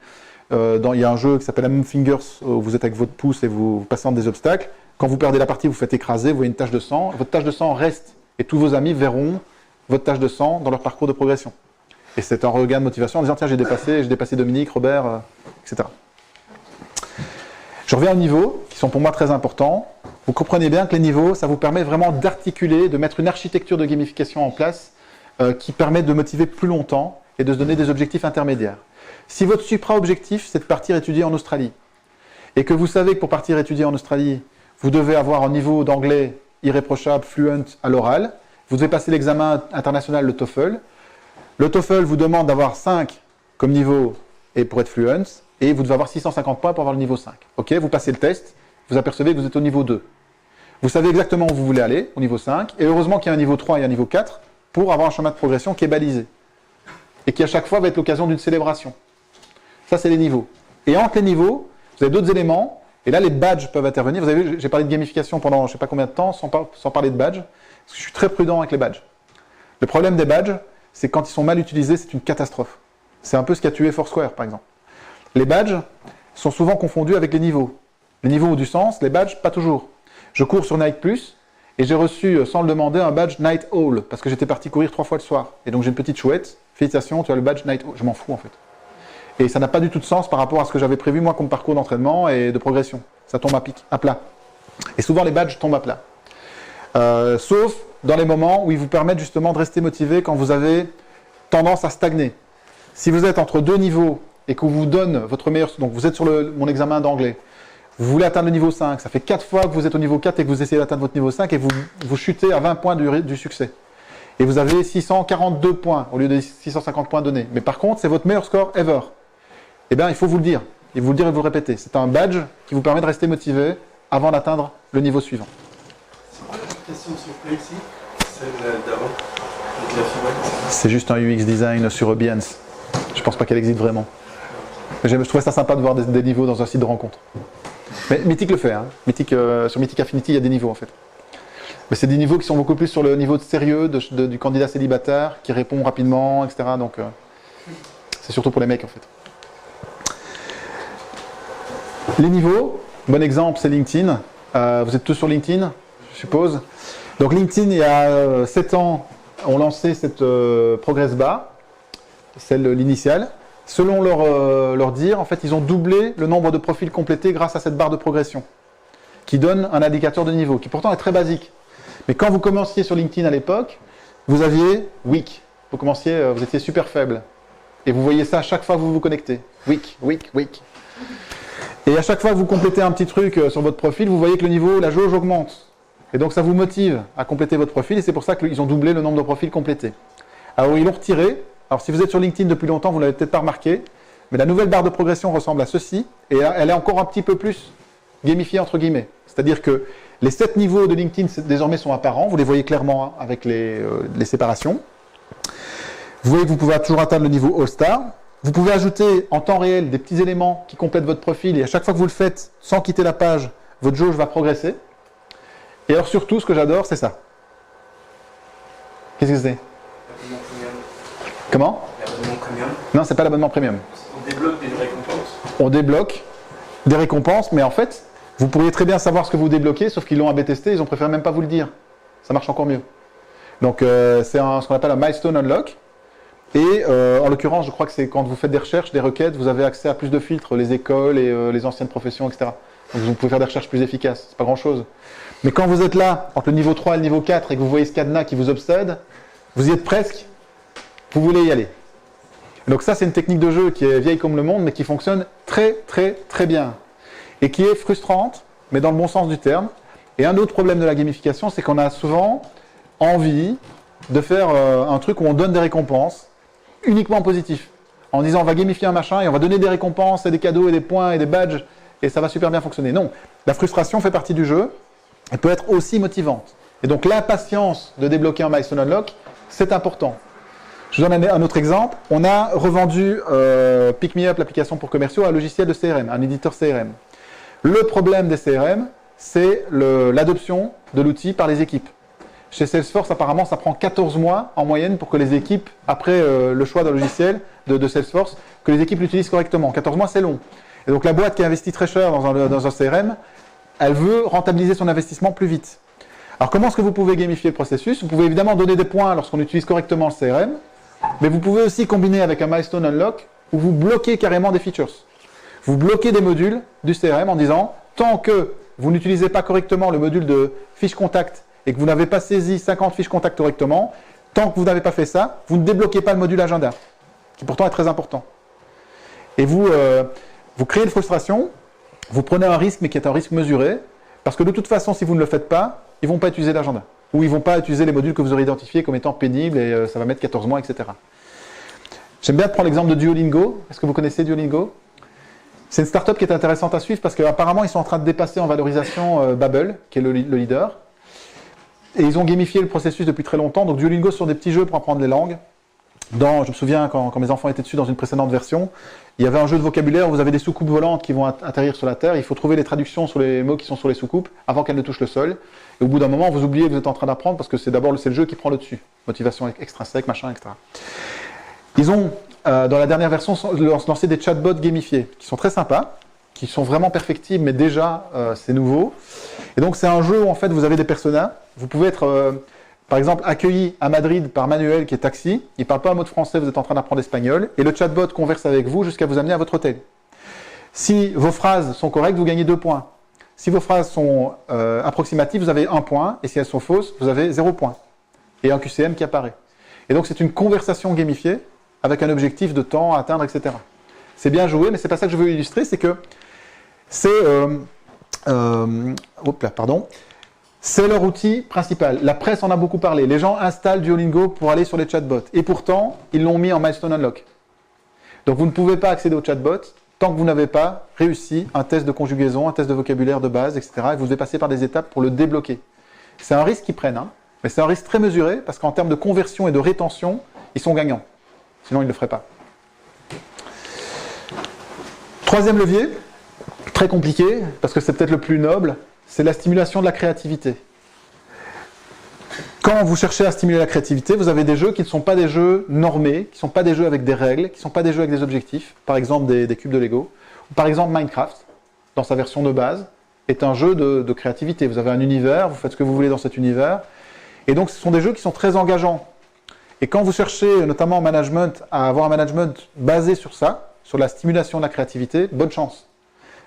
Speaker 1: Il y a un jeu qui s'appelle Among Fingers où vous êtes avec votre pouce et vous passez entre des obstacles. Quand vous perdez la partie, vous faites écraser, vous voyez une tache de sang. Votre tache de sang reste et tous vos amis verront votre tache de sang dans leur parcours de progression. Et c'est un regain de motivation en disant, tiens, j'ai dépassé Dominique, Robert, etc. Je reviens aux niveaux, qui sont pour moi très importants. Vous comprenez bien que les niveaux, ça vous permet vraiment d'articuler, de mettre une architecture de gamification en place qui permet de motiver plus longtemps et de se donner des objectifs intermédiaires. Si votre supra-objectif, c'est de partir étudier en Australie, et que vous savez que pour partir étudier en Australie, vous devez avoir un niveau d'anglais irréprochable, fluent à l'oral, vous devez passer l'examen international, le TOEFL. Le TOEFL vous demande d'avoir 5 comme niveau et pour être fluent, et vous devez avoir 650 points pour avoir le niveau 5. Ok, vous passez le test, vous apercevez que vous êtes au niveau 2. Vous savez exactement où vous voulez aller, au niveau 5, et heureusement qu'il y a un niveau 3 et un niveau 4 pour avoir un chemin de progression qui est balisé. Et qui à chaque fois va être l'occasion d'une célébration. Ça, c'est les niveaux. Et entre les niveaux, vous avez d'autres éléments, et là, les badges peuvent intervenir. Vous avez vu, j'ai parlé de gamification pendant je ne sais pas combien de temps, sans parler de badges, parce que je suis très prudent avec les badges. Le problème des badges, c'est que quand ils sont mal utilisés, c'est une catastrophe. C'est un peu ce qui a tué Foursquare, par exemple. Les badges sont souvent confondus avec les niveaux. Les niveaux ont du sens, les badges, pas toujours. Je cours sur Nike+, et j'ai reçu, sans le demander, un badge Night Owl, parce que j'étais parti courir 3 fois le soir. Et donc j'ai une petite chouette, félicitations, tu as le badge Night Owl. Je m'en fous, en fait. Et ça n'a pas du tout de sens par rapport à ce que j'avais prévu, moi, comme parcours d'entraînement et de progression. Ça tombe à plat. Et souvent, les badges tombent à plat. Sauf dans les moments où ils vous permettent justement de rester motivé quand vous avez tendance à stagner. Si vous êtes entre deux niveaux et qu'on vous donne votre meilleur... Donc vous êtes sur mon examen d'anglais, vous voulez atteindre le niveau 5, ça fait 4 fois que vous êtes au niveau 4 et que vous essayez d'atteindre votre niveau 5 et vous chutez à 20 points du succès. Et vous avez 642 points au lieu de 650 points donnés. Mais par contre, c'est votre meilleur score ever. Eh bien, il faut vous le dire. Et vous le dire et vous le répéter. C'est un badge qui vous permet de rester motivé avant d'atteindre le niveau suivant.
Speaker 4: C'est quoi la question s'il vous plaît ici? Celle d'avant.
Speaker 1: C'est juste un UX design sur Behance. Je pense pas qu'elle existe vraiment. Mais je trouvais ça sympa de voir des niveaux dans un site de rencontre. Mais Mythic le fait. Hein. Sur Mythic Affinity, il y a des niveaux en fait. Mais c'est des niveaux qui sont beaucoup plus sur le niveau de sérieux du candidat célibataire qui répond rapidement, etc. Donc c'est surtout pour les mecs en fait. Les niveaux, bon exemple, c'est LinkedIn. Vous êtes tous sur LinkedIn, je suppose. Donc LinkedIn, il y a 7 ans, ont lancé cette Progress Bar, l'initiale. Selon leur dire, en fait, ils ont doublé le nombre de profils complétés grâce à cette barre de progression, qui donne un indicateur de niveau, qui pourtant est très basique. Mais quand vous commenciez sur LinkedIn à l'époque, vous aviez weak. Vous étiez super faible. Et vous voyez ça à chaque fois que vous vous connectez. Weak, weak, weak. Et à chaque fois que vous complétez un petit truc sur votre profil, vous voyez que le niveau, la jauge augmente. Et donc ça vous motive à compléter votre profil, et c'est pour ça qu'ils ont doublé le nombre de profils complétés. Alors ils l'ont retiré. Alors si vous êtes sur LinkedIn depuis longtemps, vous ne l'avez peut-être pas remarqué, mais la nouvelle barre de progression ressemble à ceci, et elle est encore un petit peu plus gamifiée entre guillemets. C'est-à-dire que les 7 niveaux de LinkedIn désormais sont apparents, vous les voyez clairement avec les séparations. Vous voyez que vous pouvez toujours atteindre le niveau All-Star. Vous pouvez ajouter en temps réel des petits éléments qui complètent votre profil, et à chaque fois que vous le faites, sans quitter la page, votre jauge va progresser. Et alors surtout, ce que j'adore, c'est ça. Qu'est-ce que c'est? Comment?
Speaker 4: L'abonnement premium.
Speaker 1: Non, c'est pas l'abonnement premium.
Speaker 4: On débloque des récompenses.
Speaker 1: On débloque des récompenses, mais en fait, vous pourriez très bien savoir ce que vous débloquez, sauf qu'ils l'ont AB testé, ils ont préféré même pas vous le dire. Ça marche encore mieux. Donc c'est ce qu'on appelle un milestone unlock. Et en l'occurrence, je crois que c'est quand vous faites des recherches, des requêtes, vous avez accès à plus de filtres, les écoles et les anciennes professions, etc. Donc vous pouvez faire des recherches plus efficaces, c'est pas grand-chose. Mais quand vous êtes là, entre le niveau 3 et le niveau 4, et que vous voyez ce cadenas qui vous obsède, vous y êtes presque, vous voulez y aller. Donc ça, c'est une technique de jeu qui est vieille comme le monde, mais qui fonctionne très, très, très bien. Et qui est frustrante, mais dans le bon sens du terme. Et un autre problème de la gamification, c'est qu'on a souvent envie de faire un truc où on donne des récompenses uniquement positifs. En disant, on va gamifier un machin et on va donner des récompenses et des cadeaux et des points et des badges, et ça va super bien fonctionner. Non, la frustration fait partie du jeu. Elle peut être aussi motivante. Et donc l'impatience de débloquer un milestone unlock, c'est important. Je vous donne un autre exemple. On a revendu Pick Me Up, l'application pour commerciaux, à un logiciel de CRM, un éditeur CRM. Le problème des CRM, c'est l'adoption de l'outil par les équipes. Chez Salesforce, apparemment, ça prend 14 mois en moyenne pour que les équipes, après le choix d'un logiciel de Salesforce, que les équipes l'utilisent correctement. 14 mois, c'est long. Et donc la boîte qui investit très cher dans un CRM, elle veut rentabiliser son investissement plus vite. Alors comment est-ce que vous pouvez gamifier le processus? Vous pouvez évidemment donner des points lorsqu'on utilise correctement le CRM. Mais vous pouvez aussi combiner avec un milestone unlock où vous bloquez carrément des features. Vous bloquez des modules du CRM en disant tant que vous n'utilisez pas correctement le module de fiche contact et que vous n'avez pas saisi 50 fiches contact correctement, tant que vous n'avez pas fait ça, vous ne débloquez pas le module agenda, qui pourtant est très important. Et vous créez une frustration, vous prenez un risque, mais qui est un risque mesuré, parce que de toute façon, si vous ne le faites pas, ils ne vont pas utiliser l'agenda. Ou ils ne vont pas utiliser les modules que vous aurez identifiés comme étant pénibles et ça va mettre 14 mois, etc. J'aime bien prendre l'exemple de Duolingo. Est-ce que vous connaissez Duolingo? C'est une startup qui est intéressante à suivre parce qu'apparemment, ils sont en train de dépasser en valorisation Babbel, qui est le leader. Et ils ont gamifié le processus depuis très longtemps. Donc Duolingo, ce sont des petits jeux pour apprendre les langues. Je me souviens, quand mes enfants étaient dessus dans une précédente version, il y avait un jeu de vocabulaire où vous avez des soucoupes volantes qui vont atterrir sur la Terre. Il faut trouver les traductions sur les mots qui sont sur les soucoupes avant qu'elles ne touchent le sol. Et au bout d'un moment, vous oubliez que vous êtes en train d'apprendre parce que c'est le jeu qui prend le dessus. Motivation extrinsèque, machin, etc. Ils ont, dans la dernière version, lancé des chatbots gamifiés qui sont très sympas, qui sont vraiment perfectibles, mais déjà, c'est nouveau. Et donc, c'est un jeu où, en fait, vous avez des personas. Vous pouvez être... par exemple, accueilli à Madrid par Manuel qui est taxi, il ne parle pas un mot de français, vous êtes en train d'apprendre l'espagnol, et le chatbot converse avec vous jusqu'à vous amener à votre hôtel. Si vos phrases sont correctes, vous gagnez 2 points. Si vos phrases sont approximatives, vous avez 1 point, et si elles sont fausses, vous avez 0 point. Et un QCM qui apparaît. Et donc c'est une conversation gamifiée, avec un objectif de temps à atteindre, etc. C'est bien joué, mais c'est pas ça que je veux illustrer, c'est que c'est... c'est leur outil principal. La presse en a beaucoup parlé. Les gens installent Duolingo pour aller sur les chatbots. Et pourtant, ils l'ont mis en milestone unlock. Donc vous ne pouvez pas accéder aux chatbots tant que vous n'avez pas réussi un test de conjugaison, un test de vocabulaire de base, etc. Et vous devez passer par des étapes pour le débloquer. C'est un risque qu'ils prennent, hein, mais c'est un risque très mesuré parce qu'en termes de conversion et de rétention, ils sont gagnants. Sinon, ils ne le feraient pas. Troisième levier, très compliqué, parce que c'est peut-être le plus noble, c'est la stimulation de la créativité. Quand vous cherchez à stimuler la créativité, vous avez des jeux qui ne sont pas des jeux normés, qui ne sont pas des jeux avec des règles, qui ne sont pas des jeux avec des objectifs, par exemple des cubes de Lego. Ou par exemple Minecraft, dans sa version de base, est un jeu de créativité. Vous avez un univers, vous faites ce que vous voulez dans cet univers. Et donc ce sont des jeux qui sont très engageants. Et quand vous cherchez, notamment en management, à avoir un management basé sur ça, sur la stimulation de la créativité, bonne chance.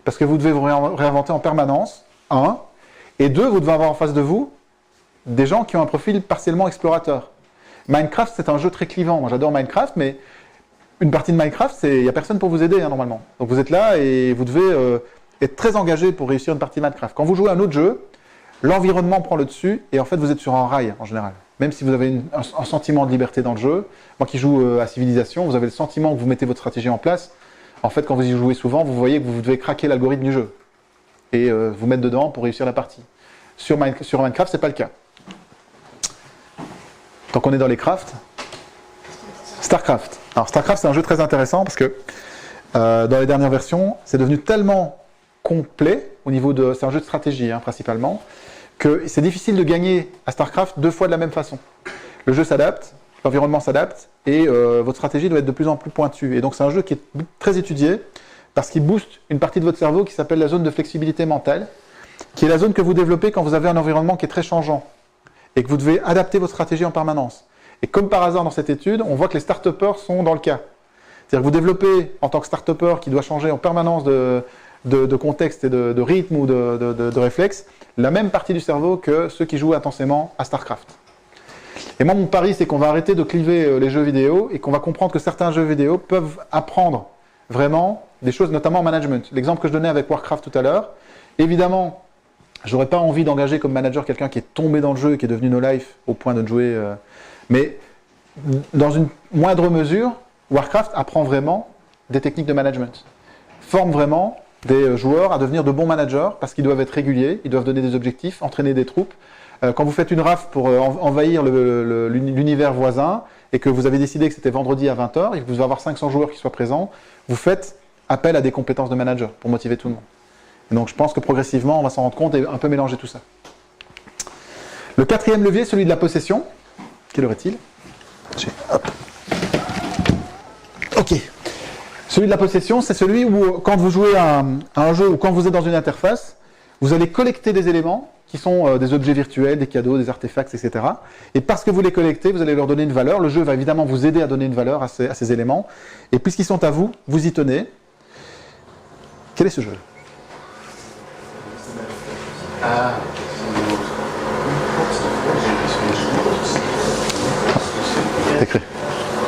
Speaker 1: Parce que vous devez vous réinventer en permanence, 1, et 2, vous devez avoir en face de vous des gens qui ont un profil partiellement explorateur. Minecraft, c'est un jeu très clivant. Moi, j'adore Minecraft, mais une partie de Minecraft, il n'y a personne pour vous aider, hein, normalement. Donc vous êtes là et vous devez être très engagé pour réussir une partie de Minecraft. Quand vous jouez à un autre jeu, l'environnement prend le dessus, et en fait, vous êtes sur un rail, en général. Même si vous avez un sentiment de liberté dans le jeu. Moi qui joue à Civilisation, vous avez le sentiment que vous mettez votre stratégie en place. En fait, quand vous y jouez souvent, vous voyez que vous devez craquer l'algorithme du jeu. Et vous mettre dedans pour réussir la partie. Sur Minecraft, ce n'est pas le cas. Tant qu'on est dans les crafts, StarCraft. Alors StarCraft, c'est un jeu très intéressant parce que dans les dernières versions, c'est devenu tellement complet au niveau de... C'est un jeu de stratégie, hein, principalement, que c'est difficile de gagner à StarCraft 2 fois de la même façon. Le jeu s'adapte, l'environnement s'adapte, et votre stratégie doit être de plus en plus pointue. Et donc c'est un jeu qui est très étudié, parce qu'il booste une partie de votre cerveau qui s'appelle la zone de flexibilité mentale, qui est la zone que vous développez quand vous avez un environnement qui est très changeant, et que vous devez adapter votre stratégie en permanence. Et comme par hasard dans cette étude, on voit que les start-upers sont dans le cas. C'est-à-dire que vous développez, en tant que start-upper qui doit changer en permanence de contexte et de rythme ou de réflexe, la même partie du cerveau que ceux qui jouent intensément à StarCraft. Et moi, mon pari, c'est qu'on va arrêter de cliver les jeux vidéo et qu'on va comprendre que certains jeux vidéo peuvent apprendre vraiment des choses, notamment en management. L'exemple que je donnais avec Warcraft tout à l'heure, évidemment, j'aurais pas envie d'engager comme manager quelqu'un qui est tombé dans le jeu et qui est devenu no life au point de jouer. Mais dans une moindre mesure, Warcraft apprend vraiment des techniques de management, forme vraiment des joueurs à devenir de bons managers parce qu'ils doivent être réguliers, ils doivent donner des objectifs, entraîner des troupes. Quand vous faites une rafle pour envahir l'univers voisin et que vous avez décidé que c'était vendredi à 20h et que vous devez avoir 500 joueurs qui soient présents, vous faites appel à des compétences de manager pour motiver tout le monde. Et donc je pense que progressivement, on va s'en rendre compte et un peu mélanger tout ça. Le 4e levier, celui de la possession. Quelle heure est-il ? Hop. Ok. Celui de la possession, c'est celui où, quand vous jouez à un jeu ou quand vous êtes dans une interface, vous allez collecter des éléments qui sont des objets virtuels, des cadeaux, des artefacts, etc. Et parce que vous les collectez, vous allez leur donner une valeur. Le jeu va évidemment vous aider à donner une valeur à ces éléments. Et puisqu'ils sont à vous, vous y tenez. Quel est ce jeu? C'est écrit.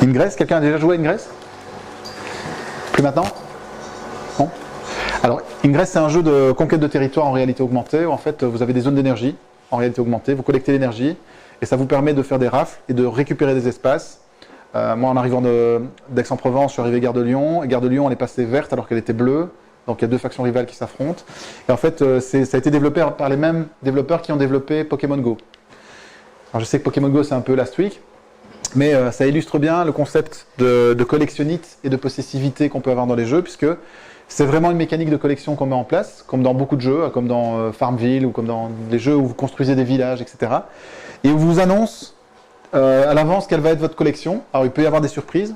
Speaker 1: Ingress, quelqu'un a déjà joué à Ingress? Plus maintenant? Non? Alors, Ingress, c'est un jeu de conquête de territoire en réalité augmentée, où en fait, vous avez des zones d'énergie en réalité augmentée, vous collectez l'énergie, et ça vous permet de faire des rafles et de récupérer des espaces. Moi, en arrivant d'Aix-en-Provence, je suis arrivé Gare de Lyon, et Gare de Lyon, elle est passée verte alors qu'elle était bleue, donc il y a deux factions rivales qui s'affrontent. Et en fait, ça a été développé par les mêmes développeurs qui ont développé Pokémon Go. Alors, je sais que Pokémon Go, c'est un peu last week, mais ça illustre bien le concept de collectionnite et de possessivité qu'on peut avoir dans les jeux, puisque c'est vraiment une mécanique de collection qu'on met en place, comme dans beaucoup de jeux, comme dans Farmville ou comme dans les jeux où vous construisez des villages, etc. Et on vous annonce à l'avance quelle va être votre collection. Alors il peut y avoir des surprises.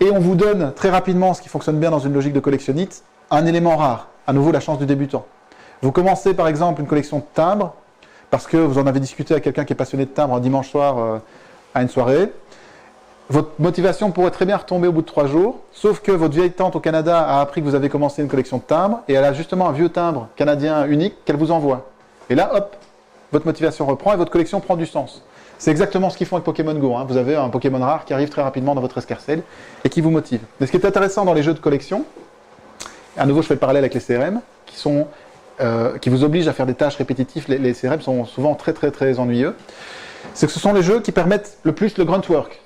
Speaker 1: Et on vous donne très rapidement, ce qui fonctionne bien dans une logique de collectionnite, un élément rare. À nouveau, la chance du débutant. Vous commencez par exemple une collection de timbres, parce que vous en avez discuté avec quelqu'un qui est passionné de timbres un dimanche soir à une soirée. Votre motivation pourrait très bien retomber au bout de 3 jours, sauf que votre vieille tante au Canada a appris que vous avez commencé une collection de timbres, et elle a justement un vieux timbre canadien unique qu'elle vous envoie. Et là, hop, votre motivation reprend et votre collection prend du sens. C'est exactement ce qu'ils font avec Pokémon Go. Hein. Vous avez un Pokémon rare qui arrive très rapidement dans votre escarcelle et qui vous motive. Mais ce qui est intéressant dans les jeux de collection, à nouveau je fais le parallèle avec les CRM, qui vous obligent à faire des tâches répétitives. Les CRM sont souvent très très très ennuyeux. C'est que ce sont les jeux qui permettent le plus le grunt work.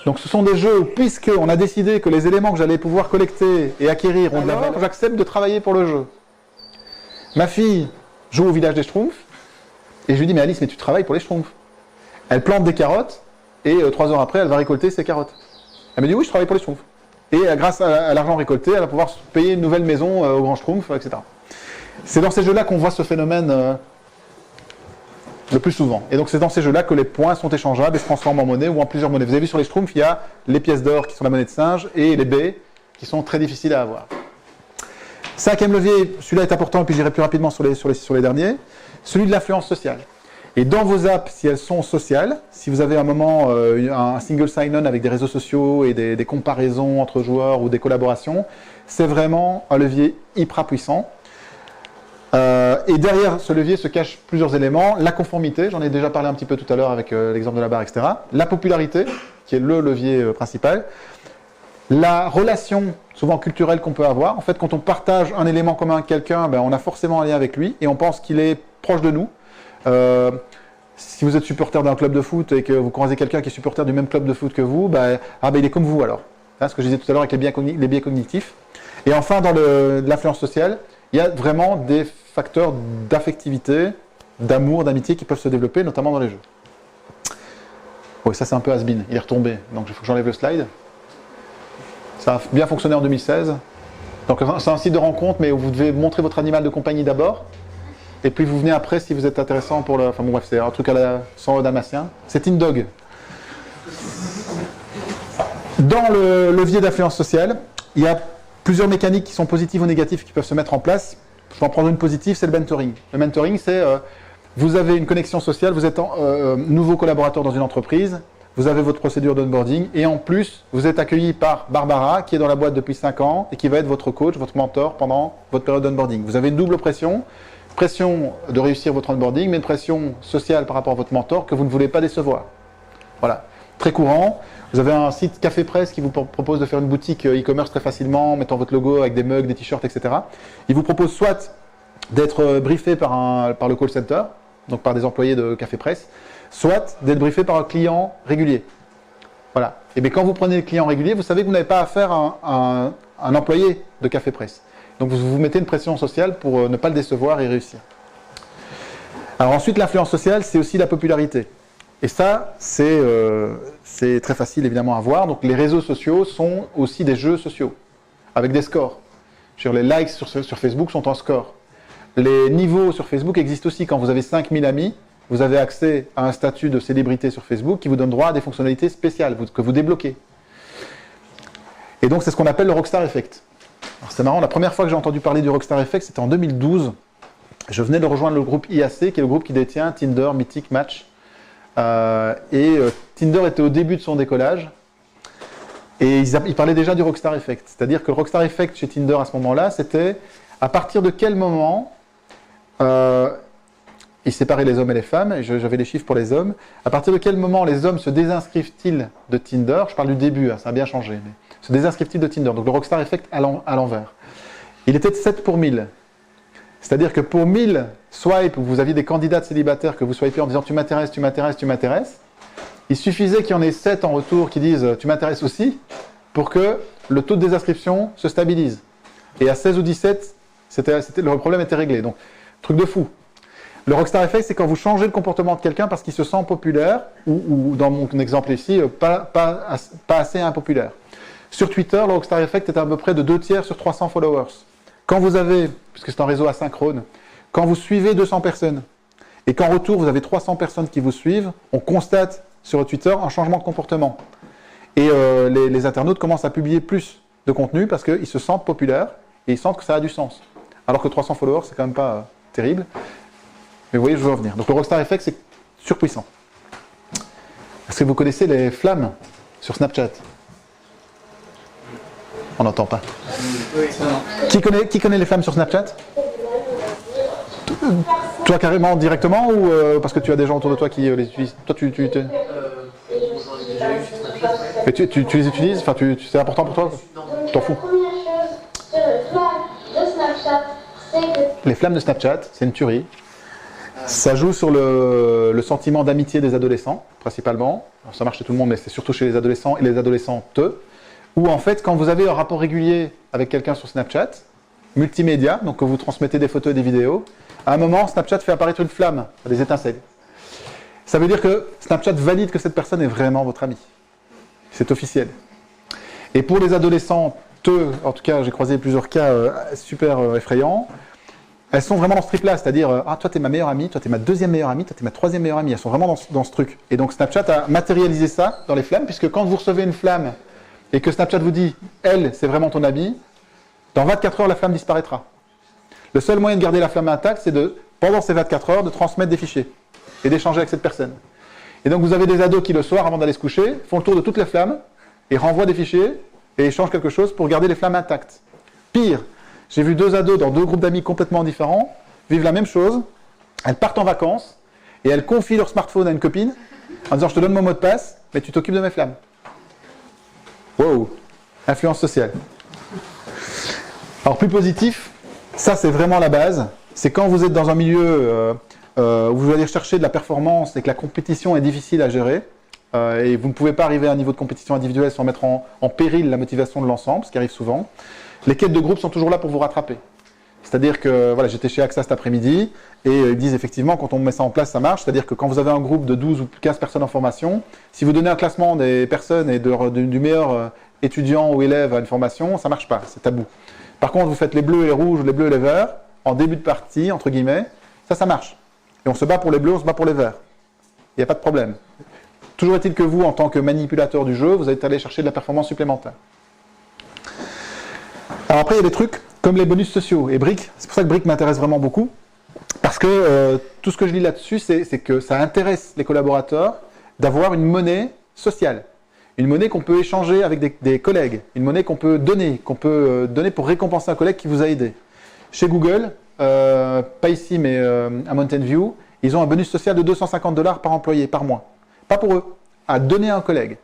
Speaker 1: Donc ce sont des jeux où, puisqu'on a décidé que les éléments que j'allais pouvoir collecter et acquérir ont de la valeur, j'accepte de travailler pour le jeu. Ma fille joue au village des Schtroumpfs, et je lui dis, mais Alice, mais tu travailles pour les Schtroumpfs. Elle plante des carottes, et 3 heures après, elle va récolter ses carottes. Elle me dit, oui, je travaille pour les Schtroumpfs. Et grâce à l'argent récolté, elle va pouvoir payer une nouvelle maison au Grand Schtroumpf, etc. C'est dans ces jeux-là qu'on voit ce phénomène le plus souvent. Et donc c'est dans ces jeux-là que les points sont échangeables et se transforment en monnaie ou en plusieurs monnaies. Vous avez vu sur les Schtroumpfs, il y a les pièces d'or qui sont la monnaie de singe et les baies qui sont très difficiles à avoir. 5e levier, celui-là est important et puis j'irai plus rapidement sur les derniers, celui de l'influence sociale. Et dans vos apps, si elles sont sociales, si vous avez un moment un single sign-on avec des réseaux sociaux et des comparaisons entre joueurs ou des collaborations, c'est vraiment un levier hyper puissant. Et derrière ce levier se cachent plusieurs éléments. La conformité, j'en ai déjà parlé un petit peu tout à l'heure avec l'exemple de la barre, etc. La popularité, qui est le levier principal. La relation, souvent culturelle, qu'on peut avoir. En fait, quand on partage un élément commun avec quelqu'un, on a forcément un lien avec lui et on pense qu'il est proche de nous. Si vous êtes supporter d'un club de foot et que vous croisez quelqu'un qui est supporter du même club de foot que vous, il est comme vous alors. C'est ce que je disais tout à l'heure avec les biais cognitifs. Et enfin, dans l'influence sociale, il y a vraiment des facteurs d'affectivité, d'amour, d'amitié qui peuvent se développer, notamment dans les jeux. Oui, ça c'est un peu has-been, il est retombé, donc il faut que j'enlève le slide. Ça a bien fonctionné en 2016. Donc c'est un site de rencontre, mais où vous devez montrer votre animal de compagnie d'abord, et puis vous venez après si vous êtes intéressant pour le... Enfin bon bref, c'est un truc sans le dalmatien. C'est Indog. Dans le levier d'influence sociale, il y a plusieurs mécaniques qui sont positives ou négatives qui peuvent se mettre en place. Je vais en prendre une positive, c'est le mentoring. Le mentoring, c'est vous avez une connexion sociale, vous êtes nouveau collaborateur dans une entreprise, vous avez votre procédure d'onboarding et en plus, vous êtes accueilli par Barbara qui est dans la boîte depuis 5 ans et qui va être votre coach, votre mentor pendant votre période d'onboarding. Vous avez une double pression de réussir votre onboarding, mais une pression sociale par rapport à votre mentor que vous ne voulez pas décevoir. Voilà, très courant. Vous avez un site Café Presse qui vous propose de faire une boutique e-commerce très facilement, en mettant votre logo avec des mugs, des t-shirts, etc. Il vous propose soit d'être briefé par le call center, donc par des employés de Café Presse, soit d'être briefé par un client régulier. Voilà. Et bien quand vous prenez le client régulier, vous savez que vous n'avez pas affaire à un employé de Café Presse. Donc vous vous mettez une pression sociale pour ne pas le décevoir et réussir. Alors ensuite, l'influence sociale, c'est aussi la popularité. Et ça, c'est très facile évidemment à voir. Donc les réseaux sociaux sont aussi des jeux sociaux, avec des scores. Les likes sur Facebook sont en score. Les niveaux sur Facebook existent aussi. Quand vous avez 5000 amis, vous avez accès à un statut de célébrité sur Facebook qui vous donne droit à des fonctionnalités spéciales que vous débloquez. Et donc c'est ce qu'on appelle le Rockstar Effect. Alors c'est marrant, la première fois que j'ai entendu parler du Rockstar Effect, c'était en 2012. je venais de rejoindre le groupe IAC, qui est le groupe qui détient Tinder, Mythic, Match. Tinder était au début de son décollage. Et ils parlaient déjà du Rockstar Effect. C'est-à-dire que le Rockstar Effect chez Tinder à ce moment-là, c'était à partir de quel moment ils séparaient les hommes et les femmes, et j'avais les chiffres pour les hommes, à partir de quel moment les hommes se désinscrivent-ils de Tinder, je parle du début, hein, ça a bien changé, mais se désinscrivent-ils de Tinder, donc le Rockstar Effect à l'envers. Il était de 7 pour 1000. C'est-à-dire que pour 1000 swipes où vous aviez des candidats célibataires que vous swipez en disant tu m'intéresses, tu m'intéresses, tu m'intéresses, il suffisait qu'il y en ait 7 en retour qui disent tu m'intéresses aussi pour que le taux de désinscription se stabilise. Et à 16 ou 17, le problème était réglé. Donc, truc de fou. Le Rockstar Effect, c'est quand vous changez le comportement de quelqu'un parce qu'il se sent populaire ou dans mon exemple ici, pas assez impopulaire. Sur Twitter, le Rockstar Effect est à peu près de 2/3 sur 300 followers. Quand vous avez, puisque c'est un réseau asynchrone, quand vous suivez 200 personnes et qu'en retour vous avez 300 personnes qui vous suivent, on constate sur Twitter un changement de comportement. Et les internautes commencent à publier plus de contenu parce qu'ils se sentent populaires et ils sentent que ça a du sens. Alors que 300 followers, c'est quand même pas terrible. Mais vous voyez, je veux revenir. Donc le Rockstar Effect, c'est surpuissant. Est-ce que vous connaissez les flammes sur Snapchat? On n'entend pas.
Speaker 2: Oui, ça non.
Speaker 1: Qui connaît les flammes sur Snapchat? Toi carrément, directement, ou parce que tu as des gens autour de toi qui les utilisent? Toi,
Speaker 2: J'en ai déjà eu sur Snapchat, ouais.
Speaker 1: Mais tu les utilises? Enfin, c'est important pour toi?
Speaker 2: Non.
Speaker 1: T'en fous? Les flammes de Snapchat, c'est une tuerie. Ça joue sur le sentiment d'amitié des adolescents, principalement. Alors, ça marche chez tout le monde, mais c'est surtout chez les adolescents et les adolescentes. Où en fait, quand vous avez un rapport régulier avec quelqu'un sur Snapchat, multimédia, donc que vous transmettez des photos et des vidéos, à un moment, Snapchat fait apparaître une flamme, des étincelles. Ça veut dire que Snapchat valide que cette personne est vraiment votre ami. C'est officiel. Et pour les adolescentes, en tout cas, j'ai croisé plusieurs cas super effrayants, elles sont vraiment dans ce trip-là, c'est-à-dire, ah, toi, t'es ma meilleure amie, toi, t'es ma deuxième meilleure amie, toi, t'es ma troisième meilleure amie. Elles sont vraiment dans ce truc. Et donc, Snapchat a matérialisé ça dans les flammes, puisque quand vous recevez une flamme et que Snapchat vous dit, elle, c'est vraiment ton amie, dans 24 heures, la flamme disparaîtra. Le seul moyen de garder la flamme intacte, c'est pendant ces 24 heures, de transmettre des fichiers et d'échanger avec cette personne. Et donc, vous avez des ados qui, le soir, avant d'aller se coucher, font le tour de toutes les flammes et renvoient des fichiers et échangent quelque chose pour garder les flammes intactes. Pire, j'ai vu 2 ados dans 2 groupes d'amis complètement différents vivre la même chose. Elles partent en vacances et elles confient leur smartphone à une copine en disant « Je te donne mon mot de passe, mais tu t'occupes de mes flammes. » Wow, influence sociale. Alors plus positif, ça c'est vraiment la base. C'est quand vous êtes dans un milieu où vous allez chercher de la performance et que la compétition est difficile à gérer et vous ne pouvez pas arriver à un niveau de compétition individuelle sans mettre en péril la motivation de l'ensemble, ce qui arrive souvent. Les quêtes de groupe sont toujours là pour vous rattraper. C'est-à-dire que, voilà, j'étais chez AXA cet après-midi, et ils disent effectivement, quand on met ça en place, ça marche. C'est-à-dire que quand vous avez un groupe de 12 ou 15 personnes en formation, si vous donnez un classement des personnes et du meilleur étudiant ou élève à une formation, ça ne marche pas, c'est tabou. Par contre, vous faites les bleus et les rouges, ou les bleus et les verts, en début de partie, entre guillemets, ça marche. Et on se bat pour les bleus, on se bat pour les verts. Il n'y a pas de problème. Toujours est-il que vous, en tant que manipulateur du jeu, vous allez aller chercher de la performance supplémentaire. Alors après, il y a des trucs comme les bonus sociaux et Brick. C'est pour ça que Brick m'intéresse vraiment beaucoup. Parce que tout ce que je lis là-dessus, c'est que ça intéresse les collaborateurs d'avoir une monnaie sociale. Une monnaie qu'on peut échanger avec des collègues. Une monnaie qu'on peut donner pour récompenser un collègue qui vous a aidé. Chez Google, pas ici, mais à Mountain View, ils ont un bonus social de $250 par employé, par mois. Pas pour eux, à donner à un collègue,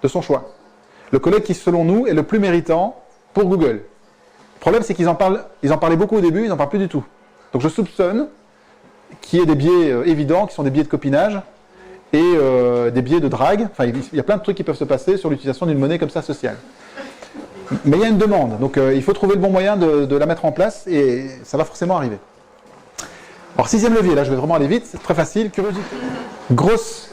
Speaker 1: de son choix. Le collègue qui, selon nous, est le plus méritant pour Google. Le problème, c'est qu'ils en parlaient beaucoup au début, ils n'en parlent plus du tout. Donc je soupçonne qu'il y ait des biais évidents, qui sont des biais de copinage, et des biais de drague. Enfin, il y a plein de trucs qui peuvent se passer sur l'utilisation d'une monnaie comme ça sociale. Mais il y a une demande, donc il faut trouver le bon moyen de la mettre en place, et ça va forcément arriver. Alors, 6e levier, là je vais vraiment aller vite, c'est très facile, curiosité. Grosse...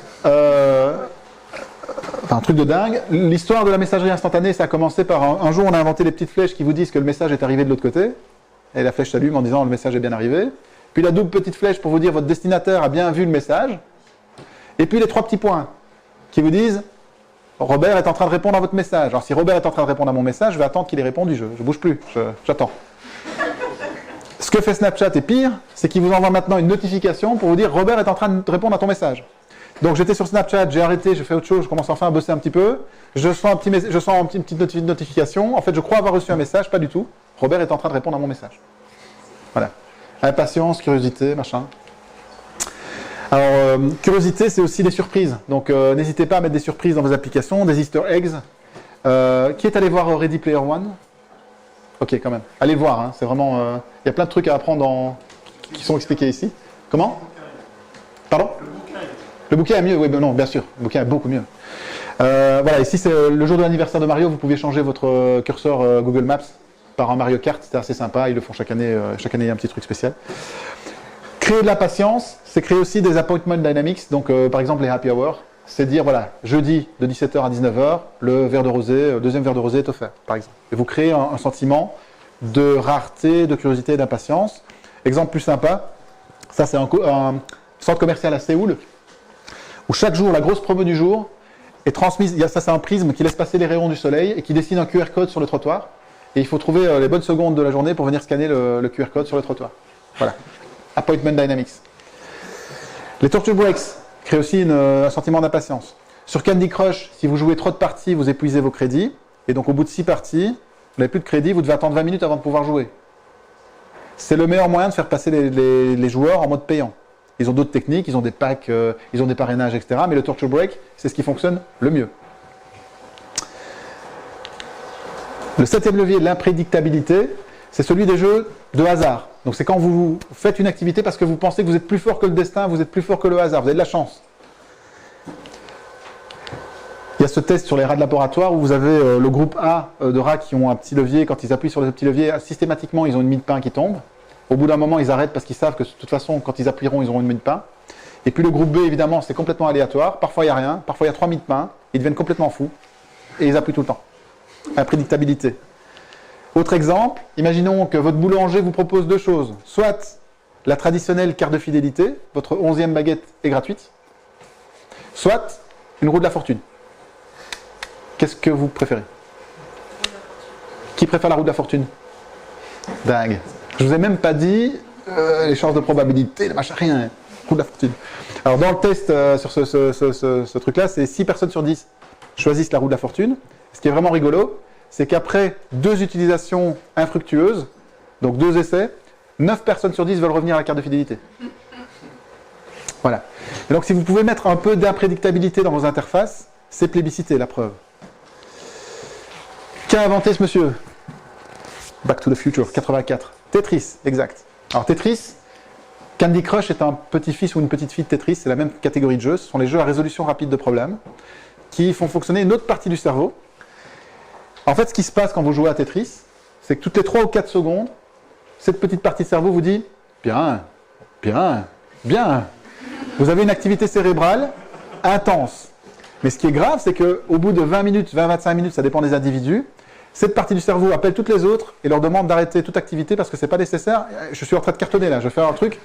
Speaker 1: un truc de dingue. L'histoire de la messagerie instantanée, ça a commencé par un jour on a inventé les petites flèches qui vous disent que le message est arrivé de l'autre côté. Et la flèche s'allume en disant le message est bien arrivé. Puis la double petite flèche pour vous dire votre destinataire a bien vu le message. Et puis les 3 petits points qui vous disent Robert est en train de répondre à votre message. Alors si Robert est en train de répondre à mon message, je vais attendre qu'il ait répondu. Je ne bouge plus, j'attends. Ce que fait Snapchat est pire, c'est qu'il vous envoie maintenant une notification pour vous dire « Robert est en train de répondre à ton message ». Donc j'étais sur Snapchat, j'ai arrêté, j'ai fait autre chose, je commence enfin à bosser un petit peu, je sens une petite notification, en fait je crois avoir reçu un message, pas du tout. Robert est en train de répondre à mon message. Voilà. Impatience, curiosité, machin. Alors, curiosité, c'est aussi des surprises. Donc n'hésitez pas à mettre des surprises dans vos applications, des easter eggs. Qui est allé voir Ready Player One? Ok, quand même. Allez voir, hein, c'est vraiment... Il y a plein de trucs à apprendre qui sont expliqués ici. Comment? Pardon? Le bouquin est mieux, oui, ben non, bien sûr. Le bouquin est beaucoup mieux. Voilà, ici, c'est le jour de l'anniversaire de Mario. Vous pouvez changer votre curseur Google Maps par un Mario Kart. C'est assez sympa. Ils le font chaque année. Chaque année, il y a un petit truc spécial. Créer de la patience, c'est créer aussi des appointment dynamics. Donc, par exemple, les happy hours. C'est dire, voilà, jeudi de 17h à 19h, le verre de rosé, le deuxième verre de rosé est offert, par exemple. Et vous créez un sentiment de rareté, de curiosité et d'impatience. Exemple plus sympa, ça c'est un centre commercial à Séoul, où chaque jour, la grosse promo du jour est transmise. Ça c'est un prisme qui laisse passer les rayons du soleil et qui dessine un QR code sur le trottoir. Et il faut trouver les bonnes secondes de la journée pour venir scanner le QR code sur le trottoir. Voilà. Appointment Dynamics. Les torture breaks créent aussi un sentiment d'impatience. Sur Candy Crush, si vous jouez trop de parties, vous épuisez vos crédits. Et donc au bout de 6 parties, vous n'avez plus de crédits, vous devez attendre 20 minutes avant de pouvoir jouer. C'est le meilleur moyen de faire passer les joueurs en mode payant. Ils ont d'autres techniques, ils ont des packs, ils ont des parrainages, etc. Mais le torture break, c'est ce qui fonctionne le mieux. Le 7e levier, l'imprédictabilité, c'est celui des jeux de hasard. Donc c'est quand vous faites une activité parce que vous pensez que vous êtes plus fort que le destin, vous êtes plus fort que le hasard, vous avez de la chance. Il y a ce test sur les rats de laboratoire où vous avez le groupe A de rats qui ont un petit levier. Quand ils appuient sur le petit levier, systématiquement, ils ont une mie de pain qui tombe. Au bout d'un moment, ils arrêtent parce qu'ils savent que de toute façon, quand ils appuieront, ils auront une mie de pain. Et puis le groupe B, évidemment, c'est complètement aléatoire. Parfois, il n'y a rien. Parfois, il y a 3 mie de pain. Ils deviennent complètement fous. Et ils appuient tout le temps. Imprédictabilité. Autre exemple, imaginons que votre boulanger vous propose 2 choses. Soit la traditionnelle carte de fidélité, votre 11e baguette est gratuite. Soit une roue de la fortune. Qu'est-ce que vous préférez? Qui préfère la roue de la fortune? Dingue. Je vous ai même pas dit les chances de probabilité, le machin, rien. Roue de la fortune. Alors dans le test sur ce truc-là, c'est 6 personnes sur 10 choisissent la roue de la fortune. Ce qui est vraiment rigolo, c'est qu'après 2 utilisations infructueuses, donc 2 essais, 9 personnes sur 10 veulent revenir à la carte de fidélité. Voilà. Et donc si vous pouvez mettre un peu d'imprédictabilité dans vos interfaces, c'est plébiscité, la preuve. Qu'a inventé ce monsieur? Back to the Future, 84. Tetris, exact. Alors Tetris, Candy Crush est un petit-fils ou une petite-fille de Tetris, c'est la même catégorie de jeux, ce sont les jeux à résolution rapide de problèmes, qui font fonctionner une autre partie du cerveau. En fait, ce qui se passe quand vous jouez à Tetris, c'est que toutes les 3 ou 4 secondes, cette petite partie de cerveau vous dit « bien, bien, bien ». Vous avez une activité cérébrale intense. Mais ce qui est grave, c'est qu'au bout de 20 minutes, 20-25 minutes, ça dépend des individus, cette partie du cerveau appelle toutes les autres et leur demande d'arrêter toute activité parce que c'est pas nécessaire. Je suis en train de cartonner là, je vais faire un truc.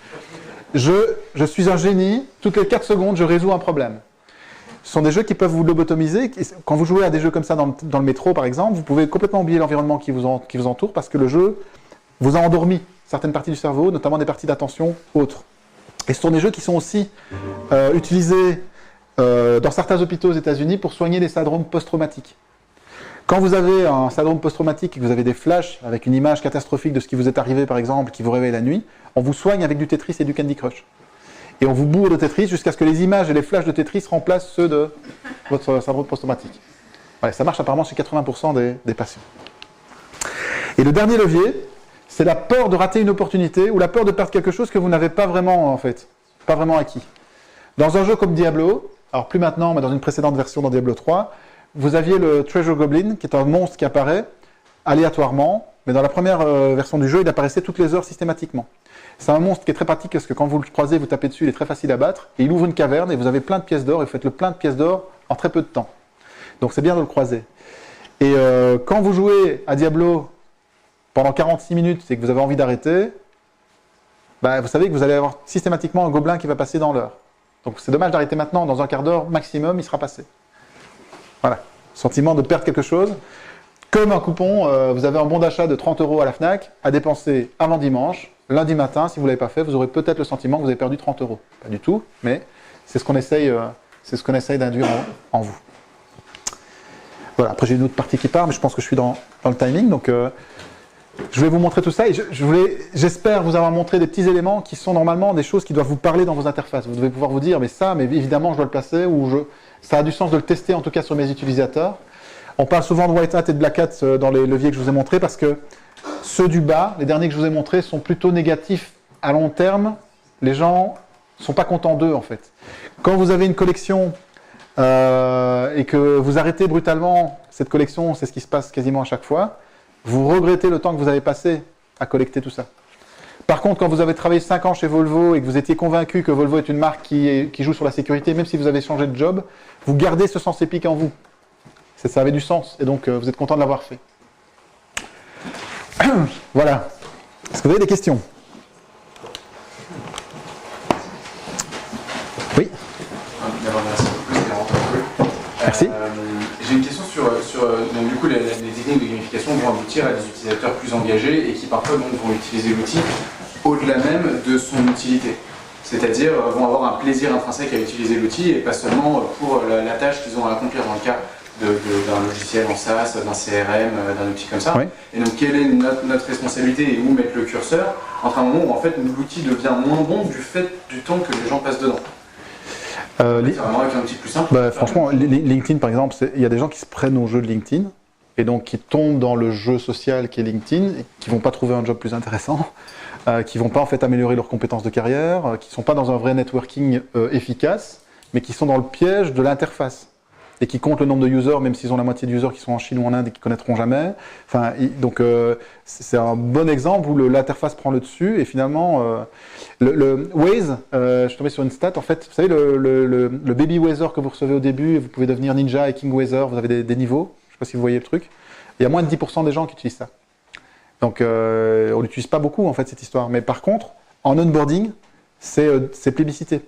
Speaker 1: Je suis un génie, toutes les 4 secondes, je résous un problème. Ce sont des jeux qui peuvent vous lobotomiser. Quand vous jouez à des jeux comme ça dans le métro, par exemple, vous pouvez complètement oublier l'environnement qui vous entoure parce que le jeu vous a endormi certaines parties du cerveau, notamment des parties d'attention autres. Et ce sont des jeux qui sont aussi utilisés dans certains hôpitaux aux États-Unis pour soigner les syndromes post-traumatiques. Quand vous avez un syndrome post-traumatique et que vous avez des flashs avec une image catastrophique de ce qui vous est arrivé, par exemple, qui vous réveille la nuit, on vous soigne avec du Tetris et du Candy Crush. Et on vous bourre de Tetris jusqu'à ce que les images et les flashs de Tetris remplacent ceux de votre syndrome post-traumatique. Ouais, ça marche apparemment chez 80% des patients. Et le dernier levier, c'est la peur de rater une opportunité ou la peur de perdre quelque chose que vous n'avez pas vraiment, en fait, pas vraiment acquis. Dans un jeu comme Diablo, alors plus maintenant, mais dans une précédente version dans Diablo 3, vous aviez le Treasure Goblin, qui est un monstre qui apparaît aléatoirement, mais dans la première version du jeu, il apparaissait toutes les heures systématiquement. C'est un monstre qui est très pratique parce que quand vous le croisez, vous tapez dessus, il est très facile à battre, et il ouvre une caverne et vous avez plein de pièces d'or, et vous faites le plein de pièces d'or en très peu de temps. Donc c'est bien de le croiser. Et quand vous jouez à Diablo pendant 46 minutes et que vous avez envie d'arrêter, bah, vous savez que vous allez avoir systématiquement un gobelin qui va passer dans l'heure. Donc c'est dommage d'arrêter maintenant, dans un quart d'heure maximum, il sera passé. Voilà, sentiment de perdre quelque chose. Comme un coupon, vous avez un bon d'achat de 30 € à la Fnac à dépenser avant dimanche, lundi matin, si vous ne l'avez pas fait, vous aurez peut-être le sentiment que vous avez perdu 30 €. Pas du tout, mais c'est ce qu'on essaye, d'induire en vous. Voilà, après j'ai une autre partie qui part, mais je pense que je suis dans le timing, donc je vais vous montrer tout ça et j'espère vous avoir montré des petits éléments qui sont normalement des choses qui doivent vous parler dans vos interfaces. Vous devez pouvoir vous dire, mais évidemment je dois le placer, ça a du sens de le tester en tout cas sur mes utilisateurs. On parle souvent de white hat et de black hat dans les leviers que je vous ai montrés parce que ceux du bas, les derniers que je vous ai montrés, sont plutôt négatifs à long terme. Les gens ne sont pas contents d'eux en fait. Quand vous avez une collection et que vous arrêtez brutalement cette collection, c'est ce qui se passe quasiment à chaque fois, vous regrettez le temps que vous avez passé à collecter tout ça. Par contre, quand vous avez travaillé 5 ans chez Volvo et que vous étiez convaincu que Volvo est une marque qui joue sur la sécurité, même si vous avez changé de job, vous gardez ce sens épique en vous. Ça avait du sens et donc vous êtes content de l'avoir fait. Voilà. Est-ce que vous avez des questions? Oui. Merci.
Speaker 2: J'ai une question sur donc du coup les techniques de gamification vont aboutir à des utilisateurs plus engagés et qui parfois donc, vont utiliser l'outil au-delà même de son utilité. C'est-à-dire vont avoir un plaisir intrinsèque à utiliser l'outil et pas seulement pour la tâche qu'ils ont à accomplir dans le cas d'un logiciel en SaaS, d'un CRM, d'un outil comme ça. Oui. Et donc quelle est notre responsabilité et où mettre le curseur entre un moment où en fait l'outil devient moins bon du fait du temps que les gens passent dedans. C'est vraiment avec un outil plus simple.
Speaker 1: Franchement, LinkedIn par exemple, il y a des gens qui se prennent au jeu de LinkedIn et donc qui tombent dans le jeu social qui est LinkedIn et qui ne vont pas trouver un job plus intéressant, qui ne vont pas en fait améliorer leurs compétences de carrière, qui ne sont pas dans un vrai networking efficace, mais qui sont dans le piège de l'interface. Et qui comptent le nombre de users, même s'ils ont la moitié de users qui sont en Chine ou en Inde et qui ne connaîtront jamais. Enfin, donc, c'est un bon exemple où l'interface prend le dessus et finalement, le Waze, je suis tombé sur une stat, en fait, vous savez, le Baby Wazer que vous recevez au début, vous pouvez devenir Ninja et King Wazer, vous avez des niveaux, je ne sais pas si vous voyez le truc. Il y a moins de 10% des gens qui utilisent ça. Donc, on n'utilise pas beaucoup, en fait, cette histoire. Mais par contre, en onboarding, c'est plébiscité.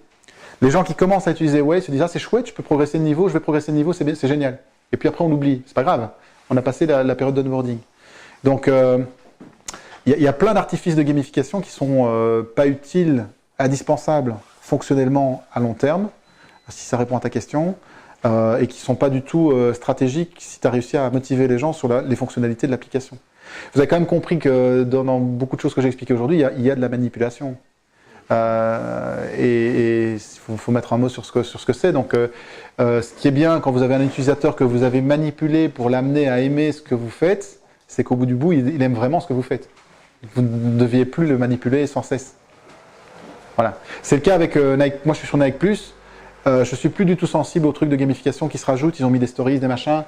Speaker 1: Les gens qui commencent à utiliser Waze se disent « Ah, c'est chouette, je peux progresser de niveau, je vais progresser de niveau, c'est génial. » Et puis après, on oublie. C'est pas grave. On a passé la période d'onboarding. Donc, il y a plein d'artifices de gamification qui sont pas utiles, indispensables, fonctionnellement à long terme, si ça répond à ta question, et qui sont pas du tout stratégiques si tu as réussi à motiver les gens sur les fonctionnalités de l'application. Vous avez quand même compris que dans beaucoup de choses que j'ai expliquées aujourd'hui, il y a de la manipulation. Et il faut mettre un mot sur ce que c'est. Donc, ce qui est bien quand vous avez un utilisateur que vous avez manipulé pour l'amener à aimer ce que vous faites, c'est qu'au bout du bout, il aime vraiment ce que vous faites. Vous ne deviez plus le manipuler sans cesse. Voilà. C'est le cas avec Nike. Moi, je suis sur Nike+. Je suis plus du tout sensible aux trucs de gamification qui se rajoutent. Ils ont mis des stories, des machins.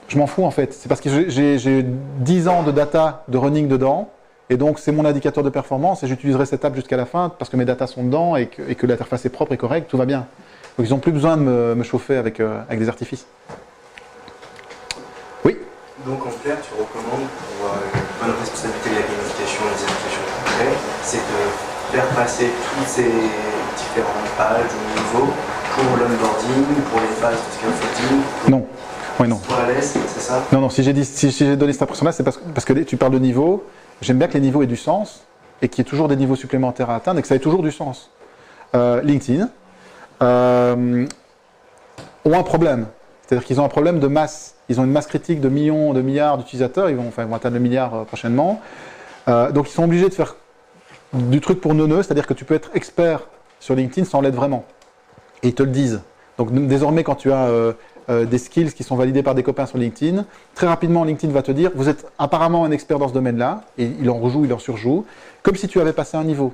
Speaker 1: Je m'en fous en fait. C'est parce que j'ai 10 ans de data de running dedans. Et donc, c'est mon indicateur de performance et j'utiliserai cette app jusqu'à la fin parce que mes datas sont dedans et que l'interface est propre et correcte, tout va bien. Donc, ils n'ont plus besoin de me chauffer avec des artifices. Oui.
Speaker 5: Donc, en clair, tu recommandes pour une bonne responsabilité de la gamification et des applications concrètes, c'est de faire passer toutes ces différentes pages ou niveaux pour l'onboarding, pour les phases de scaffolding.
Speaker 1: Non. Oui, non.
Speaker 5: Pour la laisse, c'est ça?
Speaker 1: Non, si j'ai donné cette impression-là, c'est parce que tu parles de niveau. J'aime bien que les niveaux aient du sens et qu'il y ait toujours des niveaux supplémentaires à atteindre et que ça ait toujours du sens. LinkedIn ont un problème. C'est-à-dire qu'ils ont un problème de masse. Ils ont une masse critique de millions, de milliards d'utilisateurs. Ils vont atteindre le milliard prochainement. Donc ils sont obligés de faire du truc pour neuneux, c'est-à-dire que tu peux être expert sur LinkedIn sans l'être vraiment. Et ils te le disent. Donc désormais, quand tu as des skills qui sont validés par des copains sur LinkedIn, très rapidement LinkedIn va te dire vous êtes apparemment un expert dans ce domaine-là, et il en rejoue, il en surjoue, comme si tu avais passé un niveau.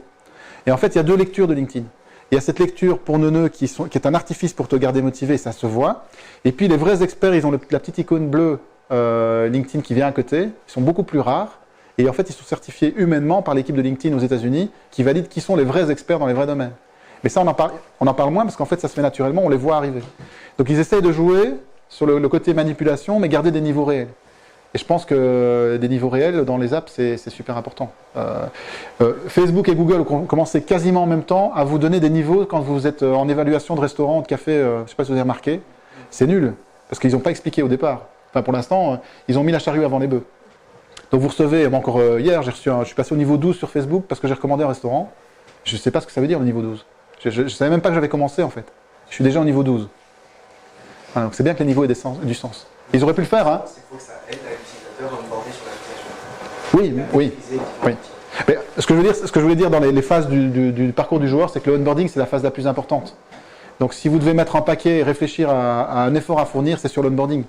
Speaker 1: Et en fait, il y a deux lectures de LinkedIn. Il y a cette lecture pour neuneux qui est un artifice pour te garder motivé, ça se voit. Et puis les vrais experts, ils ont la petite icône bleue LinkedIn qui vient à côté, ils sont beaucoup plus rares. Et en fait, ils sont certifiés humainement par l'équipe de LinkedIn aux États-Unis qui valide qui sont les vrais experts dans les vrais domaines. Mais ça, on en parle moins parce qu'en fait, ça se fait naturellement, on les voit arriver. Donc, ils essayent de jouer sur le côté manipulation, mais garder des niveaux réels. Et je pense que des niveaux réels dans les apps, c'est super important. Facebook et Google ont commencé quasiment en même temps à vous donner des niveaux quand vous êtes en évaluation de restaurant, de café, je ne sais pas si vous avez remarqué. C'est nul, parce qu'ils n'ont pas expliqué au départ. Enfin, pour l'instant, ils ont mis la charrue avant les bœufs. Donc vous recevez, moi encore hier, je suis passé au niveau 12 sur Facebook parce que j'ai recommandé un restaurant. Je ne sais pas ce que ça veut dire le niveau 12. Je ne savais même pas que j'avais commencé en fait. Je suis déjà au niveau 12. Voilà, donc c'est bien que les niveaux aient du sens. Ils auraient pu le faire, hein.
Speaker 5: Il faut que ça aide à l'utilisateur à onboarder sur l'application.
Speaker 1: Oui. Mais ce que je voulais dire dans les phases du parcours du joueur, c'est que le onboarding, c'est la phase la plus importante. Donc si vous devez mettre un paquet et réfléchir à un effort à fournir, c'est sur l'onboarding.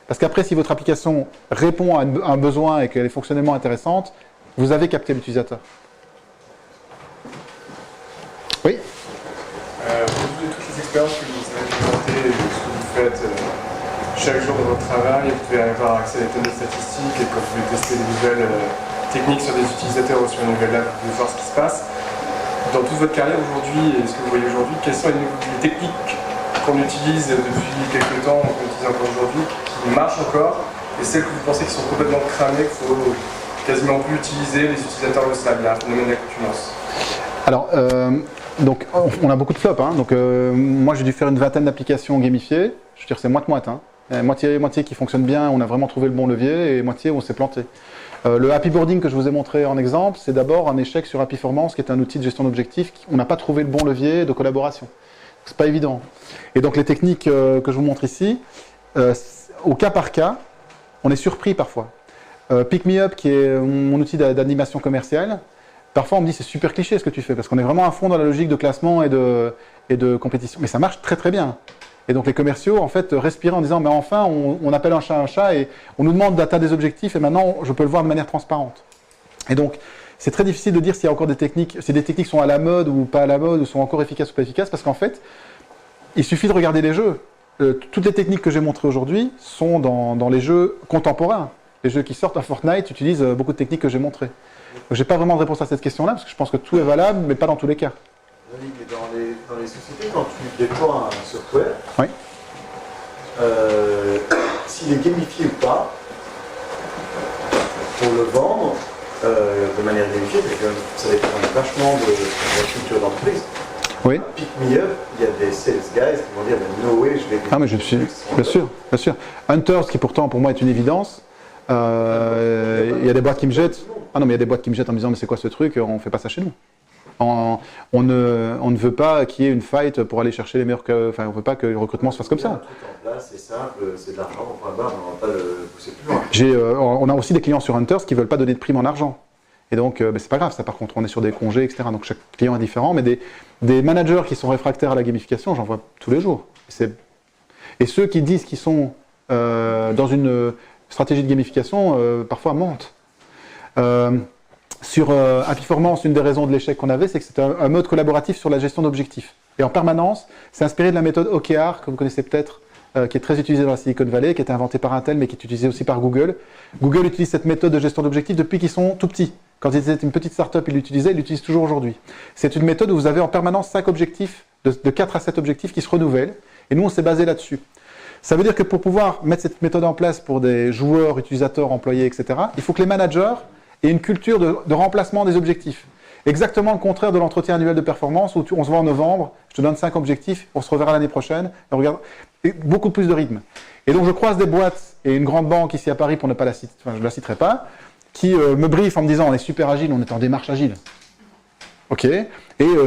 Speaker 1: Parce qu'après, si votre application répond à un besoin et qu'elle est fonctionnellement intéressante, vous avez capté l'utilisateur. Oui.
Speaker 6: Au vu de toutes les expériences que vous avez présentées et de ce que vous faites chaque jour dans votre travail, vous pouvez avoir accès à des tonnes de statistiques et quand vous pouvez tester des nouvelles techniques sur des utilisateurs ou sur une nouvelle app, vous pouvez voir ce qui se passe. Dans toute votre carrière aujourd'hui et ce que vous voyez aujourd'hui, quelles sont les techniques qu'on utilise depuis quelques temps, qu'on utilise encore aujourd'hui, qui marchent encore, et celles que vous pensez qui sont complètement cramées, qu'il faut quasiment plus utiliser, les utilisateurs le savent, il y a un phénomène d'accoutumance.
Speaker 1: Alors, donc, on a beaucoup de flops. Hein. Donc, moi, j'ai dû faire une vingtaine d'applications gamifiées. Je veux dire, c'est moite-moite. Hein. Moitié qui fonctionne bien, on a vraiment trouvé le bon levier, et moitié où on s'est planté. Le Happy Boarding que je vous ai montré en exemple, c'est d'abord un échec sur Happyformance, qui est un outil de gestion d'objectifs. On n'a pas trouvé le bon levier de collaboration. C'est pas évident. Et donc, les techniques que je vous montre ici, au cas par cas, on est surpris parfois. Pick Me Up, qui est mon outil d'animation commerciale, parfois on me dit c'est super cliché ce que tu fais, parce qu'on est vraiment à fond dans la logique de classement et de compétition. Mais ça marche très très bien. Et donc les commerciaux, en fait, respiraient en disant mais enfin, on appelle un chat et on nous demande d'atteindre des objectifs et maintenant je peux le voir de manière transparente. Et donc, c'est très difficile de dire s'il y a encore des techniques, si des techniques sont à la mode ou pas à la mode, ou sont encore efficaces ou pas efficaces, parce qu'en fait, il suffit de regarder les jeux. Toutes les techniques que j'ai montrées aujourd'hui sont dans les jeux contemporains. Les jeux qui sortent à Fortnite utilisent beaucoup de techniques que j'ai montrées. Donc, j'ai pas vraiment de réponse à cette question-là, parce que je pense que tout est valable, mais pas dans tous les cas.
Speaker 7: Oui, mais dans les sociétés, quand tu déploies un software,
Speaker 1: Oui.
Speaker 7: S'il est gamifié ou pas, pour le vendre de manière gamifiée, ça dépend vachement de la culture d'entreprise.
Speaker 1: Oui.
Speaker 7: Pick Me Up, il y a des sales guys qui vont dire no way, je vais.
Speaker 1: Ah, mais je suis. Bien sûr. Hunters, qui pourtant pour moi est une évidence. Il y a des boîtes qui me jettent. Ah non, mais il y a des boîtes qui me jettent en me disant mais c'est quoi ce truc? On ne fait pas ça chez nous. On ne veut pas qu'il y ait une fight pour aller chercher les meilleurs. Enfin, on ne veut pas que le recrutement se fasse comme ça.
Speaker 7: Un truc en place, c'est simple, c'est de l'argent, on va pas le pousser plus loin.
Speaker 1: On a aussi des clients sur Hunters qui ne veulent pas donner de prime en argent. Et donc, c'est pas grave, ça par contre, on est sur des congés, etc. Donc chaque client est différent, mais des managers qui sont réfractaires à la gamification, j'en vois tous les jours. Et ceux qui disent qu'ils sont dans une stratégie de gamification, parfois mentent. Sur Happyformance, une des raisons de l'échec qu'on avait, c'est que c'était un mode collaboratif sur la gestion d'objectifs. Et en permanence, c'est inspiré de la méthode OKR, que vous connaissez peut-être, qui est très utilisée dans la Silicon Valley, qui a été inventée par Intel, mais qui est utilisée aussi par Google. Google utilise cette méthode de gestion d'objectifs depuis qu'ils sont tout petits. Quand ils étaient une petite start-up, ils l'utilisent toujours aujourd'hui. C'est une méthode où vous avez en permanence 5 objectifs, de 4 à 7 objectifs qui se renouvellent. Et nous, on s'est basé là-dessus. Ça veut dire que pour pouvoir mettre cette méthode en place pour des joueurs, utilisateurs, employés, etc., il faut que les managers aient une culture de remplacement des objectifs. Exactement le contraire de l'entretien annuel de performance où on se voit en novembre, je te donne 5 objectifs, on se reverra l'année prochaine, et on regarde beaucoup plus de rythme. Et donc je croise des boîtes et une grande banque ici à Paris, pour ne pas la citer, enfin je ne la citerai pas, qui me briefent en me disant on est super agile, on est en démarche agile. Ok. Et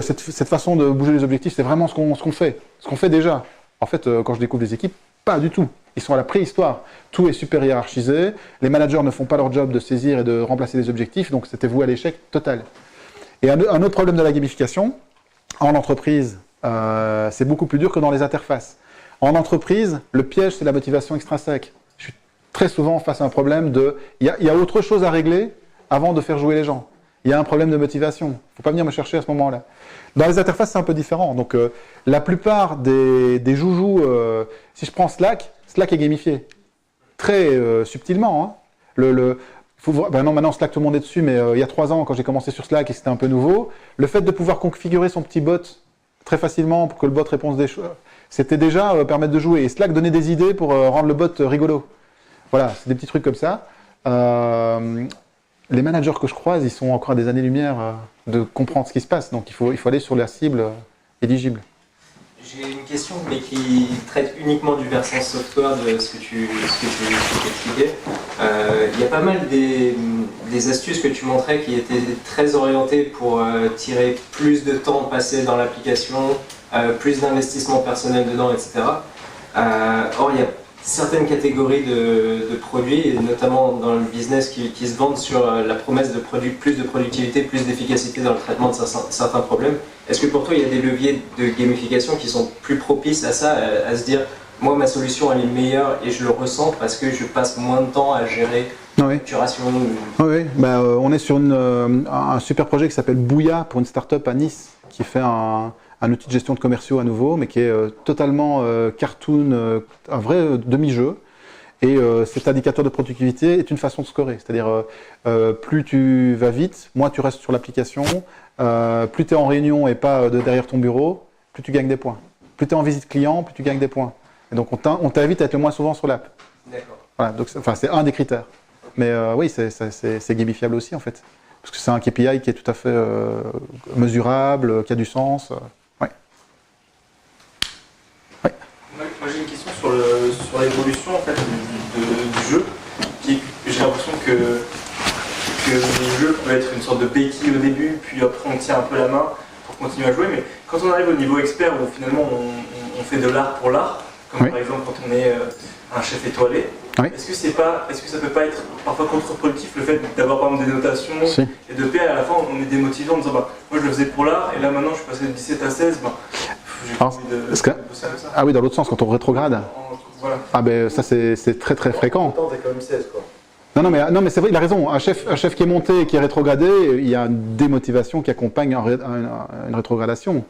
Speaker 1: cette façon de bouger les objectifs, c'est vraiment ce qu'on fait déjà. En fait, quand je découvre des équipes, pas du tout. Ils sont à la préhistoire. Tout est super hiérarchisé. Les managers ne font pas leur job de saisir et de remplacer les objectifs, donc c'était voué à l'échec total. Et un autre problème de la gamification, en entreprise, c'est beaucoup plus dur que dans les interfaces. En entreprise, le piège, c'est la motivation extrinsèque. Je suis très souvent face à un problème de... Il y a autre chose à régler avant de faire jouer les gens. Il y a un problème de motivation. Il ne faut pas venir me chercher à ce moment-là. Dans les interfaces, c'est un peu différent. Donc, la plupart des joujoux, si je prends Slack est gamifié. Très subtilement. Hein. Maintenant, Slack, tout le monde est dessus, mais il y a 3 ans, quand j'ai commencé sur Slack et c'était un peu nouveau, le fait de pouvoir configurer son petit bot très facilement pour que le bot réponde des choses, c'était déjà permettre de jouer. Et Slack donnait des idées pour rendre le bot rigolo. Voilà, c'est des petits trucs comme ça. Les managers que je croise, ils sont encore à des années-lumière de comprendre ce qui se passe. Donc, il faut aller sur la cible éligible.
Speaker 8: J'ai une question, mais qui traite uniquement du versant software de ce que tu expliquais. Il y a pas mal des astuces que tu montrais qui étaient très orientées pour tirer plus de temps passé dans l'application, plus d'investissement personnel dedans, etc. Or, il y a certaines catégories de produits, et notamment dans le business, qui se vendent sur la promesse de plus de productivité, plus d'efficacité dans le traitement de certains problèmes. Est-ce que pour toi, il y a des leviers de gamification qui sont plus propices à ça, à se dire, moi, ma solution, elle est meilleure et je le ressens parce que je passe moins de temps à gérer la facturation.
Speaker 1: Oui, on est sur un super projet qui s'appelle Bouya pour une start-up à Nice qui fait un outil de gestion de commerciaux à nouveau, mais qui est totalement cartoon, un vrai demi-jeu. Et cet indicateur de productivité est une façon de scorer. C'est-à-dire, plus tu vas vite, moins tu restes sur l'application, plus tu es en réunion et pas derrière ton bureau, plus tu gagnes des points. Plus tu es en visite client, plus tu gagnes des points. Et donc, on t'invite à être le moins souvent sur l'app.
Speaker 8: D'accord.
Speaker 1: Voilà, donc, c'est un des critères. Mais oui, c'est gamifiable aussi, en fait. Parce que c'est un KPI qui est tout à fait mesurable, qui a du sens.
Speaker 4: Moi j'ai une question sur l'évolution en fait, du jeu. J'ai l'impression que le jeu peut être une sorte de béquille au début, puis après on tient un peu la main pour continuer à jouer. Mais quand on arrive au niveau expert où finalement on fait de l'art pour l'art, comme par exemple quand on est un chef étoilé, est-ce que ça peut pas être parfois contre-productif le fait d'avoir par exemple des notations et de paix, à la fin on est démotivé en disant moi je le faisais pour l'art et là maintenant je suis passé de 17 à 16, j'ai pas envie de bosser comme ça.
Speaker 1: Ah oui, dans l'autre sens, quand on rétrograde.
Speaker 4: Voilà.
Speaker 1: Ah ben ça c'est très très fréquent.
Speaker 7: Pourtant, t'es quand même 16 quoi.
Speaker 1: Non mais c'est vrai, il a raison. Un chef qui est monté et qui est rétrogradé, il y a une démotivation qui accompagne une rétrogradation.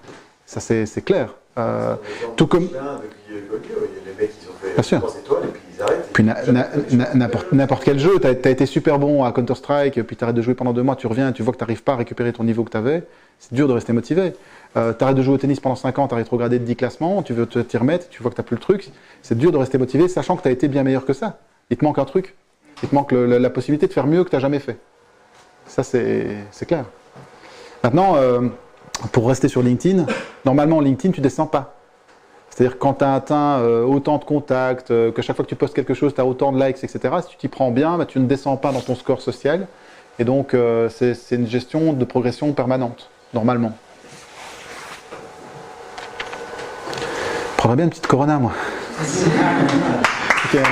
Speaker 1: Ça c'est clair. Tout comme.
Speaker 7: Les mecs ils ont fait 3 étoiles et puis ils arrêtent.
Speaker 1: Puis n'importe quel jeu, t'as été super bon à Counter-Strike, puis t'arrêtes de jouer pendant 2 mois, tu reviens, tu vois que t'arrives pas à récupérer ton niveau que t'avais. C'est dur de rester motivé. T'arrêtes de jouer au tennis pendant 5 ans, t'as rétrogradé de 10 classements, tu veux t'y remettre, tu vois que t'as plus le truc. C'est dur de rester motivé, sachant que t'as été bien meilleur que ça. Il te manque un truc. Il te manque la possibilité de faire mieux que t'as jamais fait. Ça, c'est clair. Maintenant, pour rester sur LinkedIn, normalement, LinkedIn, tu descends pas. C'est-à-dire quand tu as atteint autant de contacts, que chaque fois que tu postes quelque chose, tu as autant de likes, etc., si tu t'y prends bien, tu ne descends pas dans ton score social. Et donc, c'est une gestion de progression permanente, normalement. Je prendrais bien une petite Corona, moi. Okay.